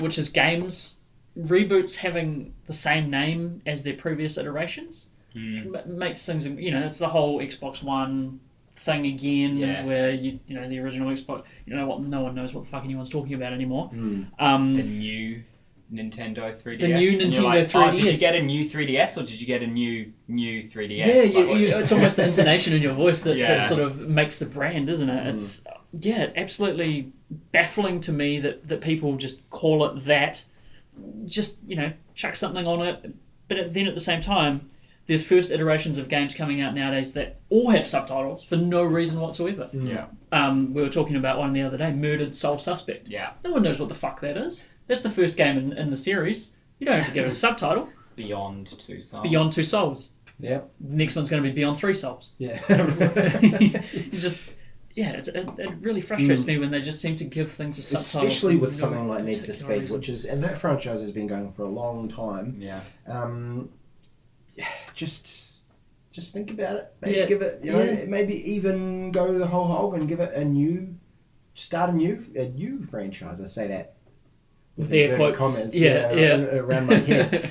which is games. Reboots having the same name as their previous iterations makes things, it's the whole Xbox One thing again, where the original Xbox, no one knows what the fuck anyone's talking about anymore. The new Nintendo 3DS. The new Nintendo 3DS. Did you get a new 3DS or did you get a new 3DS? Yeah, it's almost the intonation in your voice that sort of makes the brand, isn't it? It's it's absolutely baffling to me that people just call it that. Just chuck something on it, but then at the same time there's first iterations of games coming out nowadays that all have subtitles for no reason whatsoever. We were talking about one the other day, Murdered Soul Suspect. No one knows what the fuck that is. That's the first game in the series. You don't have to give it a subtitle. Beyond Two Souls. Yeah. The next one's going to be Beyond 3 Souls. Yeah. You just it really frustrates me when they just seem to give things a subtitle. Especially with something like Need for Speed, and that franchise has been going for a long time. Yeah. Just think about it. Maybe give it, maybe even go the whole hog and give it a new franchise. I say that with their quotes. Comments, around my head.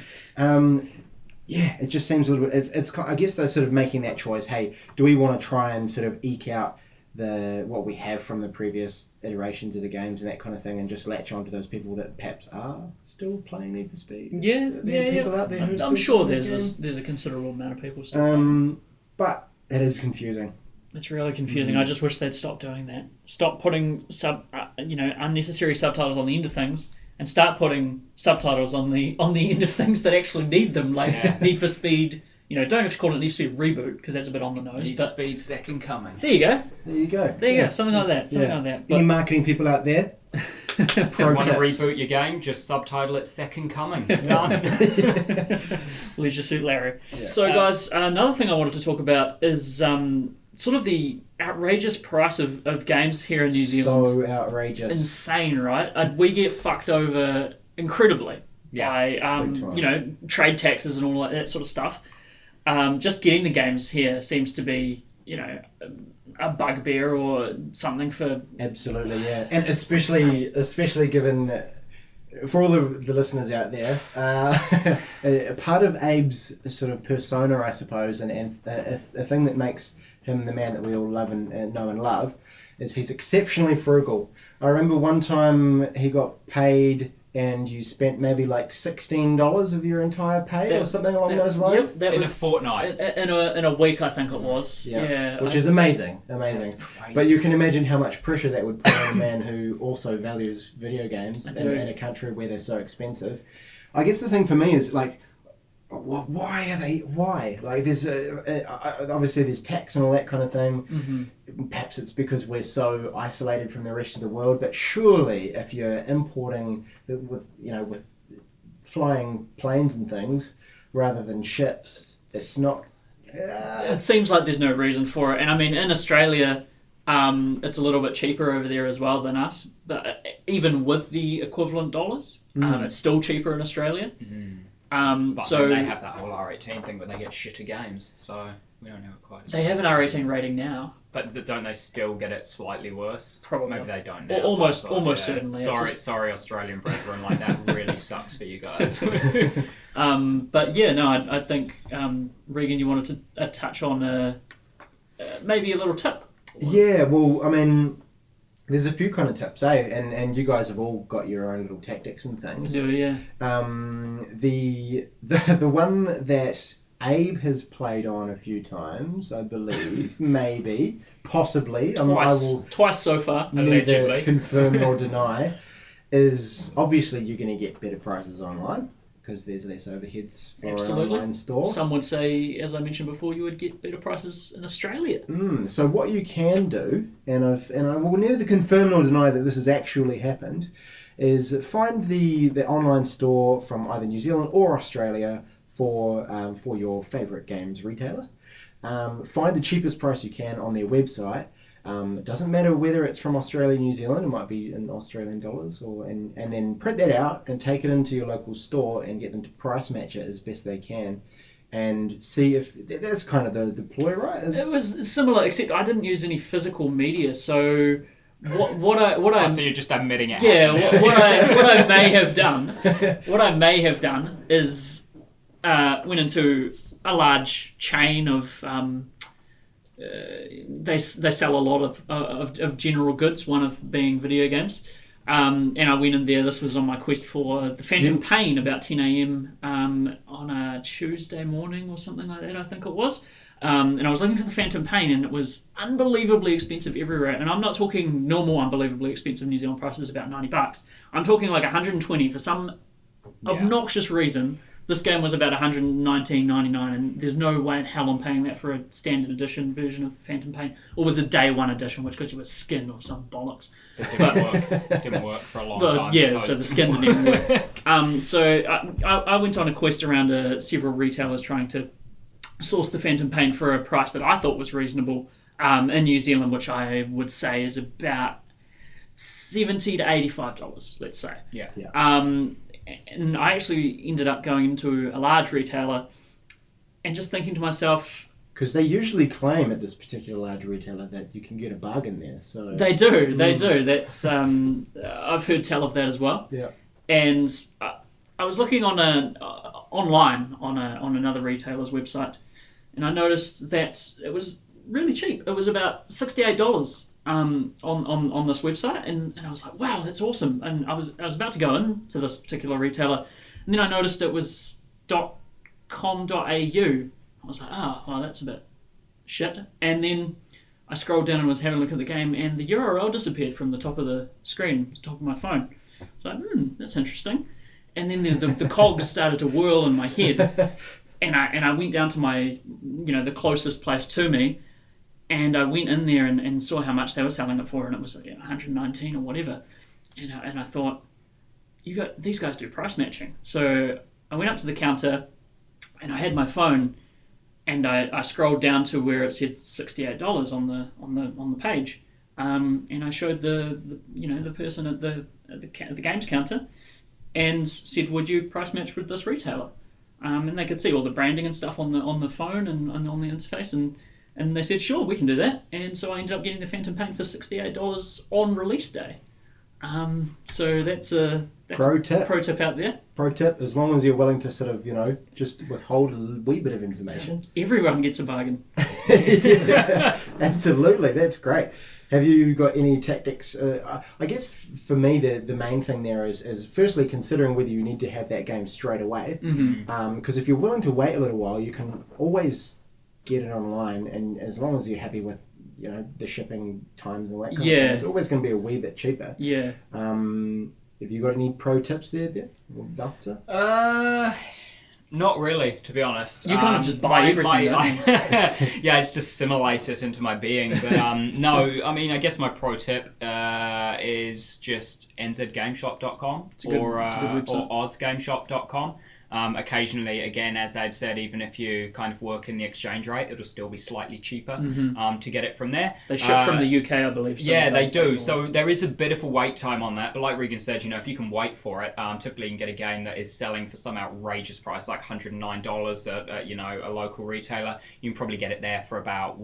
It just seems a little bit. It's. I guess they're sort of making that choice. Hey, do we want to try and sort of eke out what we have from the previous iterations of the games and that kind of thing, and just latch on to those people that perhaps are still playing Need for Speed. Yeah, There are people out there who are I'm still sure playing those there's a considerable amount of people still playing. But it is confusing. It's really confusing. I just wish they'd stop doing that. Stop putting unnecessary subtitles on the end of things, and start putting subtitles on the end of things that actually need them, like Need for Speed. Don't have to call it Need for Speed Reboot because that's a bit on the nose. Need for Speed Second Coming. There you go. There you go. There you go. Something like that. Something like that. But Any marketing people out there? Want to reboot your game? Just subtitle it Second Coming. Done. Leisure Suit Larry. Yeah. So, guys, another thing I wanted to talk about is sort of the outrageous price of games here in New Zealand. So outrageous. Insane, right? We get fucked over incredibly by trade taxes and all that sort of stuff. Just getting the games here seems to be, a bugbear or something for... Absolutely, yeah. And especially given, for all of the listeners out there, a part of Abe's sort of persona, I suppose, and a thing that makes him the man that we all love and know and love, is he's exceptionally frugal. I remember one time he got paid and you spent maybe like $16 of your entire pay or something along those lines. Yep, that was a fortnight. In a week, I think it was. Yeah. Which is amazing. That's crazy. But you can imagine how much pressure that would put on a man who also values video games in a country where they're so expensive. I guess the thing for me is like, why? Like, there's obviously there's tax and all that kind of thing. Mm-hmm. Perhaps it's because we're so isolated from the rest of the world. But surely, if you're importing with flying planes and things rather than ships, it's not. It seems like there's no reason for it. And I mean, in Australia, it's a little bit cheaper over there as well than us. But even with the equivalent dollars, it's still cheaper in Australia. Mm. But so they have that whole R18 thing, but they get shitter games, so we don't know it quite. They have an R18 rating now, but don't they still get it slightly worse? Probably. Maybe they don't now. Almost certainly. Sorry, Australian brethren, like that really sucks for you guys. But yeah, no, I think Regan, you wanted to touch on maybe a little tip. Yeah, well, I mean, there's a few kind of tips, and you guys have all got your own little tactics and things. We do, yeah. The one that Abe has played on a few times, I believe, maybe, possibly. Twice so far, neither allegedly. Confirm nor deny. Is obviously you're going to get better prices online because there's less overheads for an online store. Some would say, as I mentioned before, you would get better prices in Australia. So what you can do, and I will neither confirm nor deny that this has actually happened, is find the online store from either New Zealand or Australia for your favourite games retailer. Find the cheapest price you can on their website. It doesn't matter whether it's from Australia, New Zealand. It might be in Australian dollars, and then print that out and take it into your local store and get them to price match it as best they can, and see if that's kind of the ploy, right? It was similar, except I didn't use any physical media, so. So you're just admitting it. Yeah, what I may have done is went into a large chain of they sell a lot of general goods, one of being video games, and I went in there. This was on my quest for the Phantom Pain about 10 a.m. On a Tuesday morning or something like that, I think it was. And I was looking for the Phantom Pain, and it was unbelievably expensive everywhere. And I'm not talking normal unbelievably expensive New Zealand prices, about $90. I'm talking like 120 for some obnoxious reason. This game was about $119.99, and there's no way in hell I'm paying that for a standard edition version of the Phantom Pain. Or was a day one edition, which got you a skin or some bollocks. It didn't work for a long time. Yeah, so the skin didn't even work. So I went on a quest around several retailers trying to source the Phantom Pain for a price that I thought was reasonable in New Zealand, which I would say is about $70 to $85, let's say. Yeah. And I actually ended up going into a large retailer and just thinking to myself... Because they usually claim at this particular large retailer that you can get a bargain there. So They do. That's I've heard tell of that as well. Yeah. And I was looking online on another retailer's website, and I noticed that it was really cheap. It was about $68 on this website, and I was like, wow, that's awesome. And I was about to go into this particular retailer, and then I noticed it was .com.au. I was like, oh, well, that's a bit shit. And then I scrolled down and was having a look at the game, and the URL disappeared from the top of the screen, the top of my phone. So that's interesting. And then the cogs started to whirl in my head, and I went down to my, the closest place to me, and I went in there and saw how much they were selling it for, and it was like 119 or whatever. And I thought, these guys do price matching. So I went up to the counter, and I had my phone, and I scrolled down to where it said $68 on the page, and I showed the person at the games counter, and said, would you price match with this retailer? And they could see all the branding and stuff on the phone and on the interface, and they said, sure, we can do that. And so I ended up getting the Phantom Pain for $68 on release day. So that's a pro tip out there. Pro tip, as long as you're willing to sort of, just withhold a wee bit of information. Everyone gets a bargain. Yeah, absolutely, that's great. Have you got any tactics? I guess for me, the main thing there is firstly considering whether you need to have that game straight away. Because if you're willing to wait a little while, you can always get it online, and as long as you're happy with the shipping times and that kind of thing, it's always going to be a wee bit cheaper. Yeah. Have you got any pro tips there, Balthazar? Not really, to be honest. You kind of just buy everything. Yeah, I just assimilate it into my being. But no, I mean, I guess my pro tip is just nzgameshop.com or ozgameshop.com. Occasionally, again, as Abe said, even if you kind of work in the exchange rate, it'll still be slightly cheaper to get it from there. They ship from the UK, I believe. So yeah, they do. So there is a bit of a wait time on that. But like Regan said, if you can wait for it, typically you can get a game that is selling for some outrageous price, like $109 at a local retailer. You can probably get it there for about,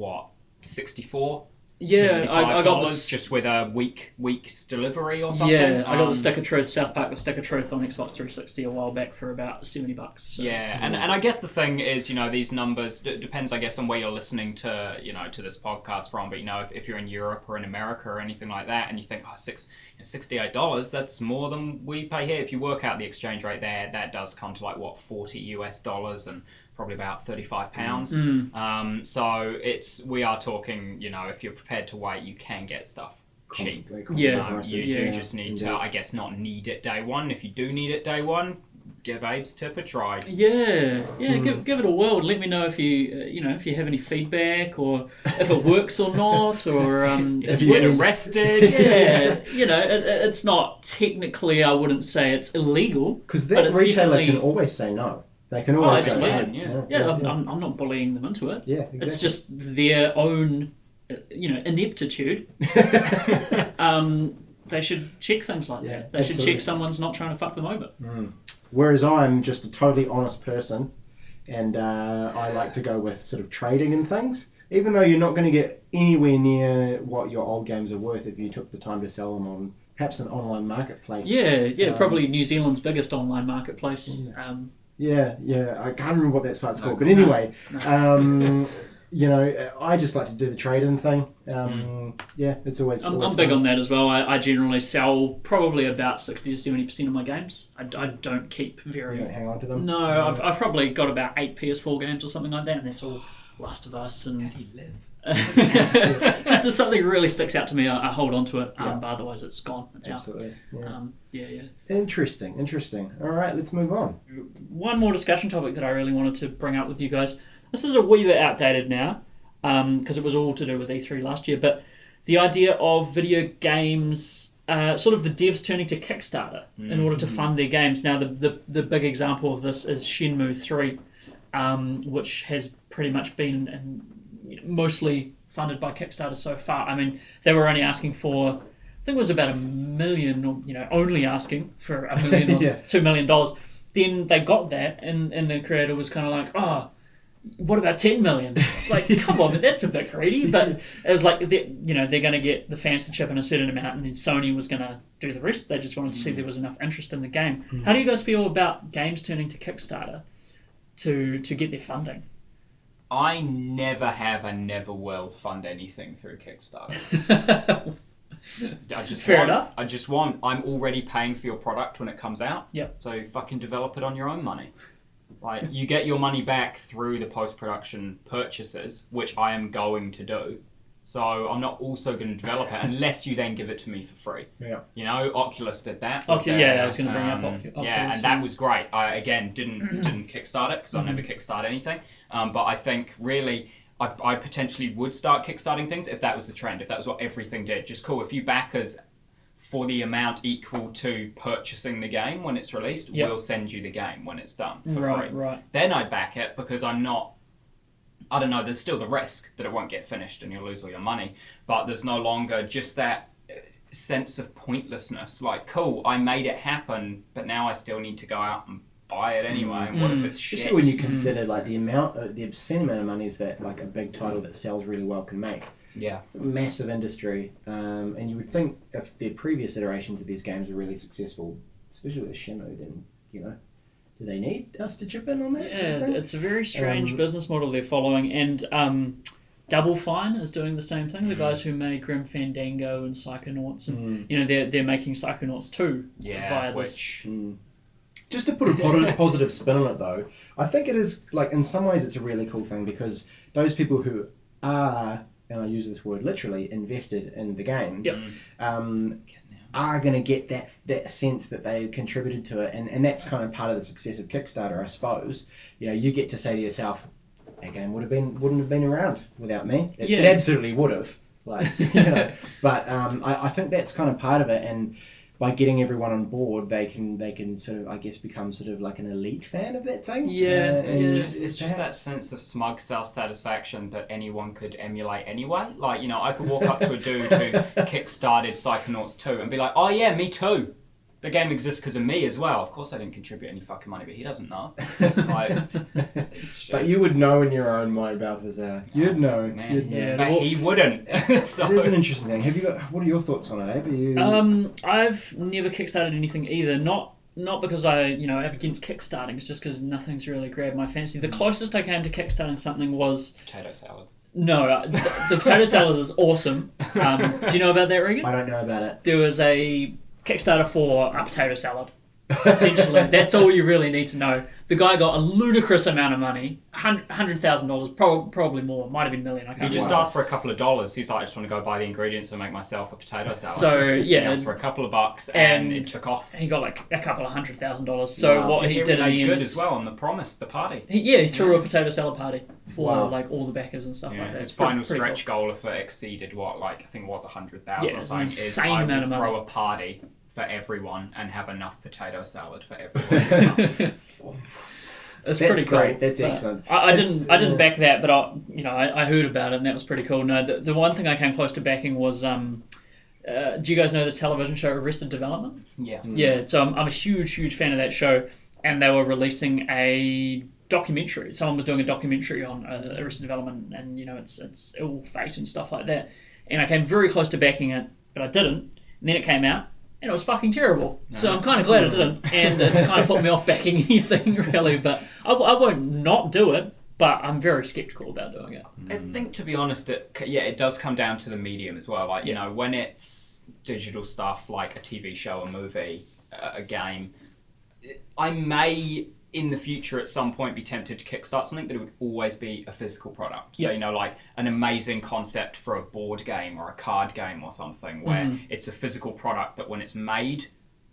$64? Yeah, I got this just with a week's delivery or something. Yeah, I got the Stick of Truth, South Park, the Stick of Truth on Xbox 360 a while back for about $70. So, and I guess the thing is, these numbers depends, I guess, on where you're listening to, to this podcast from. But if you're in Europe or in America or anything like that, and you think, $68, that's more than we pay here. If you work out the exchange rate there, that does come to $40 and probably about £35. So we are talking, if you're prepared to wait, you can get stuff cheap. You do just need to, I guess, not need it day one. If you do need it day one, give Abe's tip a try. Yeah, give it a whirl. Let me know if you have any feedback, or if it works or not, or if you get arrested. Yeah, it's not technically, I wouldn't say it's illegal, because that retailer can always say no. They can always go ahead. I'm not bullying them into it. Yeah, exactly. It's just their own, ineptitude. They should check things like that. They should check someone's not trying to fuck them over. Whereas I'm just a totally honest person, and I like to go with sort of trading and things. Even though you're not going to get anywhere near what your old games are worth if you took the time to sell them on perhaps an online marketplace. Yeah, probably New Zealand's biggest online marketplace. Yeah, I can't remember what that site's called, but anyway, I just like to do the trade-in thing. It's always. I'm big on that as well. I generally sell probably about 60 to 70% of my games. I don't keep very. You don't hang on to them. No, I've probably got about 8 PS4 games or something like that, and that's all Last of Us and. How do you live? Just if something really sticks out to me, I hold on to it. But otherwise, it's gone. It's absolutely. out. Yeah. Interesting. All right, let's move on. One more discussion topic that I really wanted to bring up with you guys. This is a wee bit outdated now, because it was all to do with E3 last year. But the idea of video games, sort of the devs turning to Kickstarter in order to fund their games. Now, the big example of this is Shenmue 3, which has pretty much been mostly funded by Kickstarter so far. I mean, they were only asking for, I think it was about $1 million, or only asking for $1 million or $2 million. Then they got that, and the creator was kind of like, what about 10 million? It's like, come on, but that's a bit greedy. But it was like, they're going to get the fans to chip in a certain amount, and then Sony was going to do the rest. They just wanted to see there was enough interest in the game. How do you guys feel about games turning to Kickstarter to get their funding? I never have and never will fund anything through Kickstarter. Fair enough. I'm already paying for your product when it comes out. Yep. So fucking develop it on your own money. Like, you get your money back through the post-production purchases, which I am going to do. So I'm not also going to develop it unless you then give it to me for free. Yeah. You know, Oculus did that. Okay, yeah, I was going to bring up Oculus. Yeah, and that was great. I, again, didn't kickstart it because I never kickstart anything. But I think really I potentially would start kickstarting things if that was the trend, if that was what everything did. Just cool. If you back us for the amount equal to purchasing the game when it's released, we'll send you the game when it's done for free. Right. Then I'd back it because I'm not... I don't know, there's still the risk that it won't get finished and you'll lose all your money, but there's no longer just that sense of pointlessness. Like, cool, I made it happen, but now I still need to go out and buy it anyway, and what if it's shit? Especially when you consider like the obscene amount of money that like a big title that sells really well can make. Yeah. It's a massive industry, and you would think if the previous iterations of these games were really successful, especially with Shenmue, then, you know, do they need us to chip in on that? Yeah, it's a very strange business model they're following, and Double Fine is doing the same thing. The guys who made Grim Fandango and Psychonauts, and you know they're making Psychonauts 2 via this. Just to put a positive spin on it, though, I think it is, like, in some ways it's a really cool thing because those people who are, and I use this word literally, invested in the games, are going to get that sense that they contributed to it, and that's kind of part of the success of Kickstarter, I suppose. You know, you get to say to yourself, that game wouldn't have been around without me. It absolutely would have, like, you know. But I think that's kind of part of it, and by getting everyone on board, they can sort of, I guess, become sort of like an elite fan of that thing. Yeah, it's just that sense of smug self-satisfaction that anyone could emulate anyway. Like, you know, I could walk up to a dude who kickstarted Psychonauts 2 and be like, oh yeah, me too. The game exists because of me as well. Of course I didn't contribute any fucking money, but he doesn't know. Like, but you would know in your own mind, Balthazar. You'd know. Man, You'd know. But he wouldn't. So. It is an interesting thing. What are your thoughts on it, Abe? I've never kickstarted anything either. Not because I, you know, am against kickstarting. It's just because nothing's really grabbed my fancy. The closest I came to kickstarting something was potato salad. No, the potato salad is awesome. Do you know about that, Regan? I don't know about it. There was a Kickstarter for a potato salad. Essentially, that's all you really need to know. The guy got a ludicrous amount of money, $100,000, probably more, might have been $1 million. I can't He just asked for a couple of dollars. He's like, I just want to go buy the ingredients and make myself a potato salad. So yeah, he asked for a couple of bucks, and it took off. He got like a couple of $100,000. So what he did in the end, good as well on the promise, the party. He threw a potato salad party for like all the backers and stuff like that. His final stretch goal, if it exceeded I think it was 100,000 or something, is I would throw a party for everyone and have enough potato salad for everyone. That's pretty great. Cool. That's excellent. I didn't back that, but I heard about it and that was pretty cool. No, the one thing I came close to backing was do you guys know the television show Arrested Development? Yeah. Yeah. So I'm a huge fan of that show, and they were releasing a documentary. Someone was doing a documentary on Arrested Development, and you know it's ill fate and stuff like that. And I came very close to backing it, but I didn't. And then it came out. And it was fucking terrible. So I'm kind of glad I didn't. And it's kind of put me off backing anything, really. But I won't not do it, but I'm very sceptical about doing it. I think, to be honest, it does come down to the medium as well. Like, you know, when it's digital stuff like a TV show, a movie, a game, I may, in the future, at some point be tempted to kickstart something, but it would always be a physical product. So, you know, like an amazing concept for a board game or a card game or something where it's a physical product that when it's made,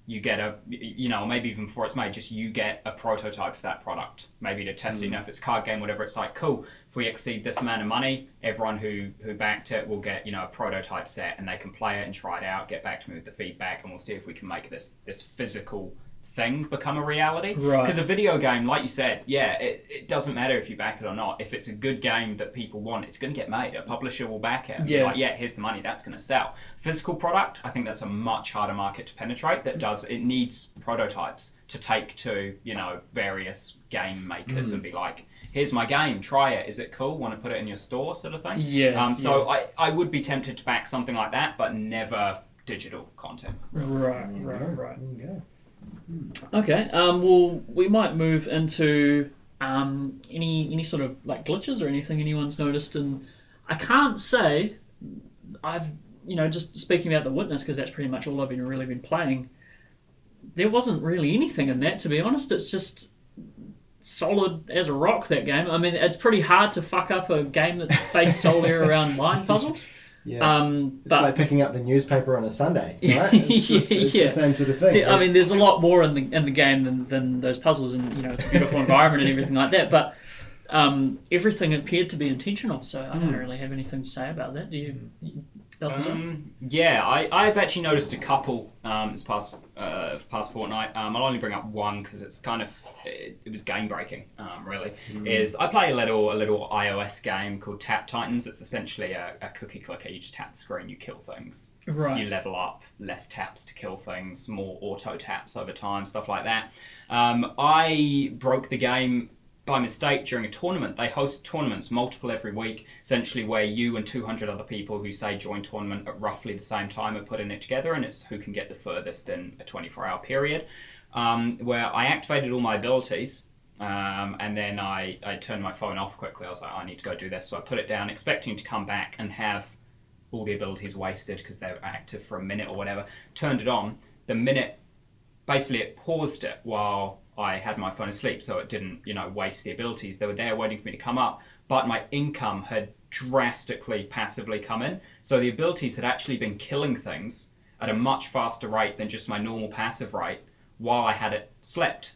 you get maybe even before it's made, just you get a prototype for that product. Maybe to test it, you know, if it's a card game, whatever, it's like, cool, if we exceed this amount of money, everyone who backed it will get, you know, a prototype set and they can play it and try it out, get back to me with the feedback, and we'll see if we can make this physical thing become a reality. Because a video game, like you said, it doesn't matter if you back it or not. If it's a good game that people want, it's going to get made. A publisher will back it and be like, here's the money, that's going to sell. Physical product, I think that's a much harder market to penetrate. It needs prototypes to take to, you know, various game makers and be like, here's my game, try it, is it cool, want to put it in your store, sort of thing. I would be tempted to back something like that, but never digital content. Right. Okay, well, we might move into Any sort of like glitches or anything anyone's noticed? And I can't say I've just speaking about The Witness because that's pretty much all I've really been playing. There wasn't really anything in that, to be honest. It's just solid as a rock, that game. I mean, it's pretty hard to fuck up a game that's based solely around line puzzles. Yeah. It's like picking up the newspaper on a Sunday, right? It's the same sort of thing. I mean, there's a lot more in the game than those puzzles, and it's a beautiful environment and everything like that. But everything appeared to be intentional, so I don't really have anything to say about that. Do you? I've actually noticed a couple this past fortnight. I'll only bring up one because it's kind of it was game breaking. Really, is I play a little iOS game called Tap Titans. It's essentially a cookie clicker. You just tap the screen, you kill things. Right. You level up, less taps to kill things, more auto taps over time, stuff like that. I broke the game by mistake during a tournament. They host tournaments, multiple every week, essentially where you and 200 other people who say join tournament at roughly the same time are putting it together, and it's who can get the furthest in a 24-hour period, where I activated all my abilities, and then I turned my phone off quickly. I was like, I need to go do this, so I put it down, expecting to come back and have all the abilities wasted because they were active for a minute or whatever. Turned it on. The minute, basically it paused it while I had my phone asleep, so it didn't, waste the abilities. They were there waiting for me to come up, but my income had drastically passively come in. So the abilities had actually been killing things at a much faster rate than just my normal passive rate while I had it slept.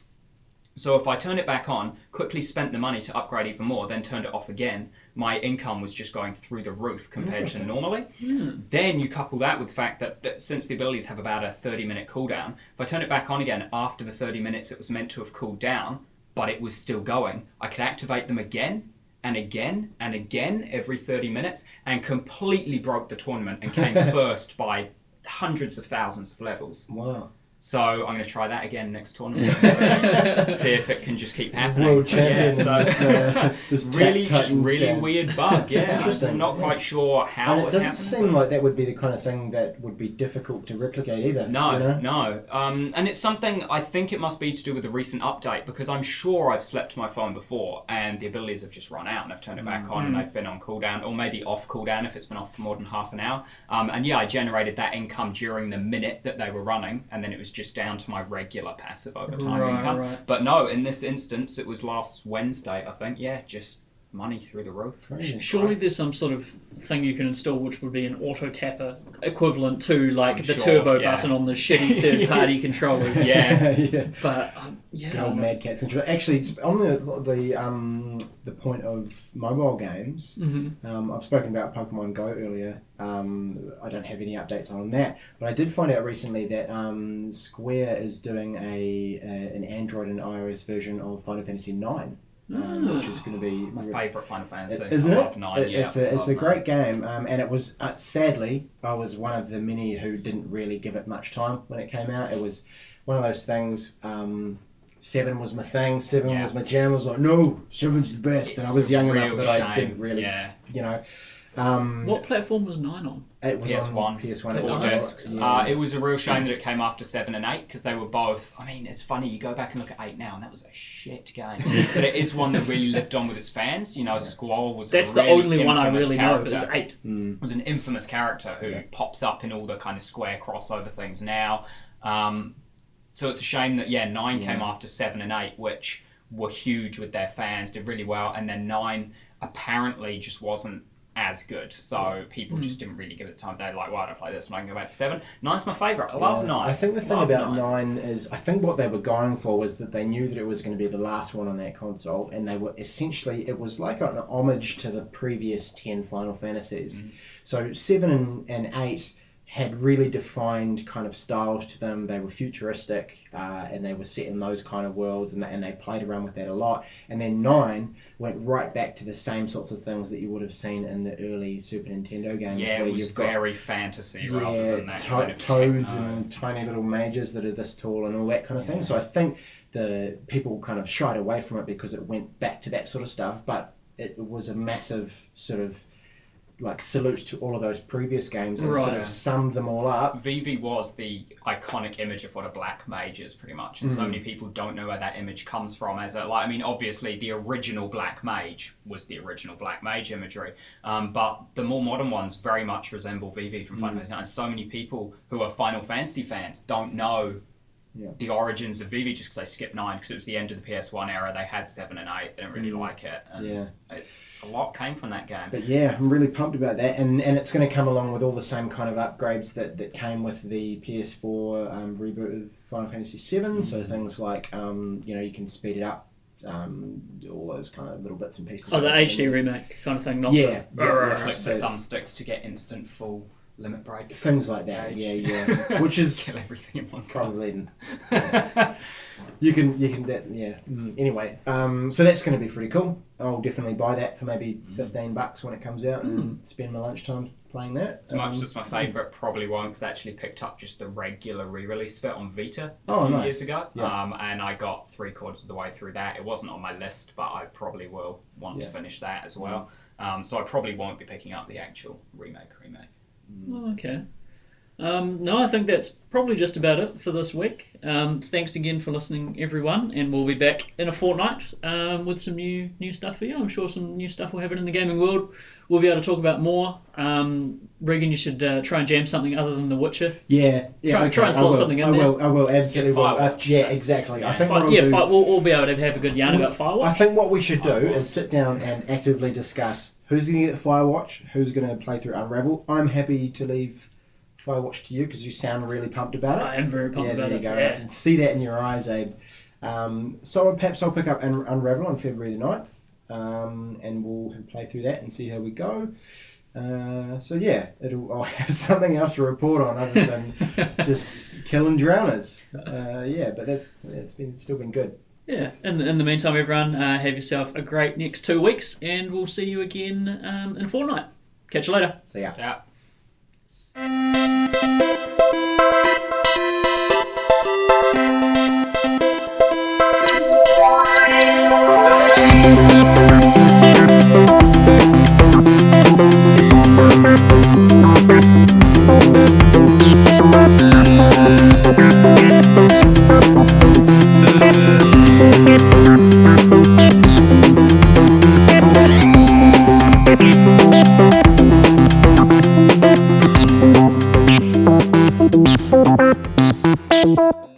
So if I turned it back on, quickly spent the money to upgrade even more, then turned it off again, my income was just going through the roof compared to normally. Then you couple that with the fact that since the abilities have about a 30-minute cooldown, if I turn it back on again after the 30 minutes it was meant to have cooled down, but it was still going, I could activate them again and again and again every 30 minutes and completely broke the tournament and came first by hundreds of thousands of levels. Wow. So I'm going to try that again next tournament. So see if it can just keep happening. World champion. This really weird bug. Yeah, interesting. I'm not quite sure how and it doesn't happens. seem like that would be the kind of thing that would be difficult to replicate either. No. And it's something I think it must be to do with the recent update, because I'm sure I've slept my phone before and the abilities have just run out and I've turned it back on and they've been on cooldown, or maybe off cooldown if it's been off for more than half an hour. I generated that income during the minute that they were running, and then it was just down to my regular passive over time income. Right. But no, in this instance, it was last Wednesday, I think. Yeah, just money through the roof. Surely there's some sort of thing you can install which would be an auto tapper equivalent to like the turbo button on the shitty third-party controllers. But Good old Mad Catz controller. Actually, it's on the point of mobile games. I've spoken about Pokemon Go earlier. I don't have any updates on that, but I did find out recently that Square is doing an Android and iOS version of Final Fantasy IX. Which is going to be my favourite Final Fantasy. Isn't it? 9, it's a great game, and it was sadly I was one of the many who didn't really give it much time when it came out. It was one of those things. 7 was my thing. 7 was my jam. I was like, no, 7's the best, and I was young enough that I didn't really, what platform was 9 on? It was PS1. on PS1. 4 discs. It was a real shame that it came after 7 and 8, because they were both... I mean, it's funny, you go back and look at 8 now, and that was a shit game. But it is one that really lived on with its fans. Squall was That's a really the only one I really character. know, is 8. Was an infamous character who pops up in all the kind of Square crossover things now. So it's a shame that, 9 came after 7 and 8, which were huge with their fans, did really well, and then 9 apparently just wasn't as good, so people just didn't really give it time. They're like, why don't I play this when I can go back to 7? 9's my favourite. I love 9. I think the thing about 9 is, I think what they were going for was that they knew that it was going to be the last one on that console, and they were essentially, it was like an homage to the previous 10 Final Fantasies. So 7 and 8 had really defined kind of styles to them. They were futuristic, and they were set in those kind of worlds, and they played around with that a lot. And then 9 went right back to the same sorts of things that you would have seen in the early Super Nintendo games. Yeah, where it was you've got very fantasy rather than that kind of toads techno. and tiny little mages that are this tall and all that kind of thing. So I think the people kind of shied away from it because it went back to that sort of stuff, but it was a massive sort of like salutes to all of those previous games and Right. sort of summed them all up. Vivi was the iconic image of what a black mage is, pretty much, and so many people don't know where that image comes from. Obviously, the original black mage was the original black mage imagery, but the more modern ones very much resemble Vivi from Final Fantasy IX. And so many people who are Final Fantasy fans don't know the origins of Vivi just because they skipped 9 because it was the end of the PS1 era. They had 7 and 8, they didn't really like it, and a lot came from that game. But yeah, I'm really pumped about that, and it's going to come along with all the same kind of upgrades that came with the PS4 reboot of Final Fantasy VII. So things like you can speed it up, all those kind of little bits and pieces. Oh, the HD remake kind of thing. Not yeah, Click the thumbsticks to get instant full limit break. Things like that. Yeah. Which is kill everything in one go. probably you can anyway, so that's going to be pretty cool. I'll definitely buy that for maybe $15 when it comes out and spend my lunchtime playing that. As much as it's my favourite, probably won't, because I actually picked up just the regular re-release fit on Vita a few years ago, and I got 3/4 of the way through that. It wasn't on my list, but I probably will want to finish that as well. So I probably won't be picking up the actual remake. Oh, okay. No, I think that's probably just about it for this week. Thanks again for listening, everyone, and we'll be back in a fortnight with some new stuff for you. I'm sure some new stuff will happen in the gaming world. We'll be able to talk about more. Regan, you should try and jam something other than The Witcher. Yeah. Try and slot something in there. I will absolutely. Yeah, exactly. Yeah. I think we'll be able to have a good yarn about Firewatch. I think what we should do is sit down and actively discuss who's going to get Firewatch, who's going to play through Unravel. I'm happy to leave Firewatch to you because you sound really pumped about it. I am very pumped about it. There you go. I can see that in your eyes, Abe. So perhaps I'll pick up Unravel on February the 9th, and we'll play through that and see how we go. I'll have something else to report on other than just killing drowners. But it's still been good. Yeah. In the meantime, everyone, have yourself a great next 2 weeks, and we'll see you again in a fortnight. Catch you later. See ya. Yeah. Thank you.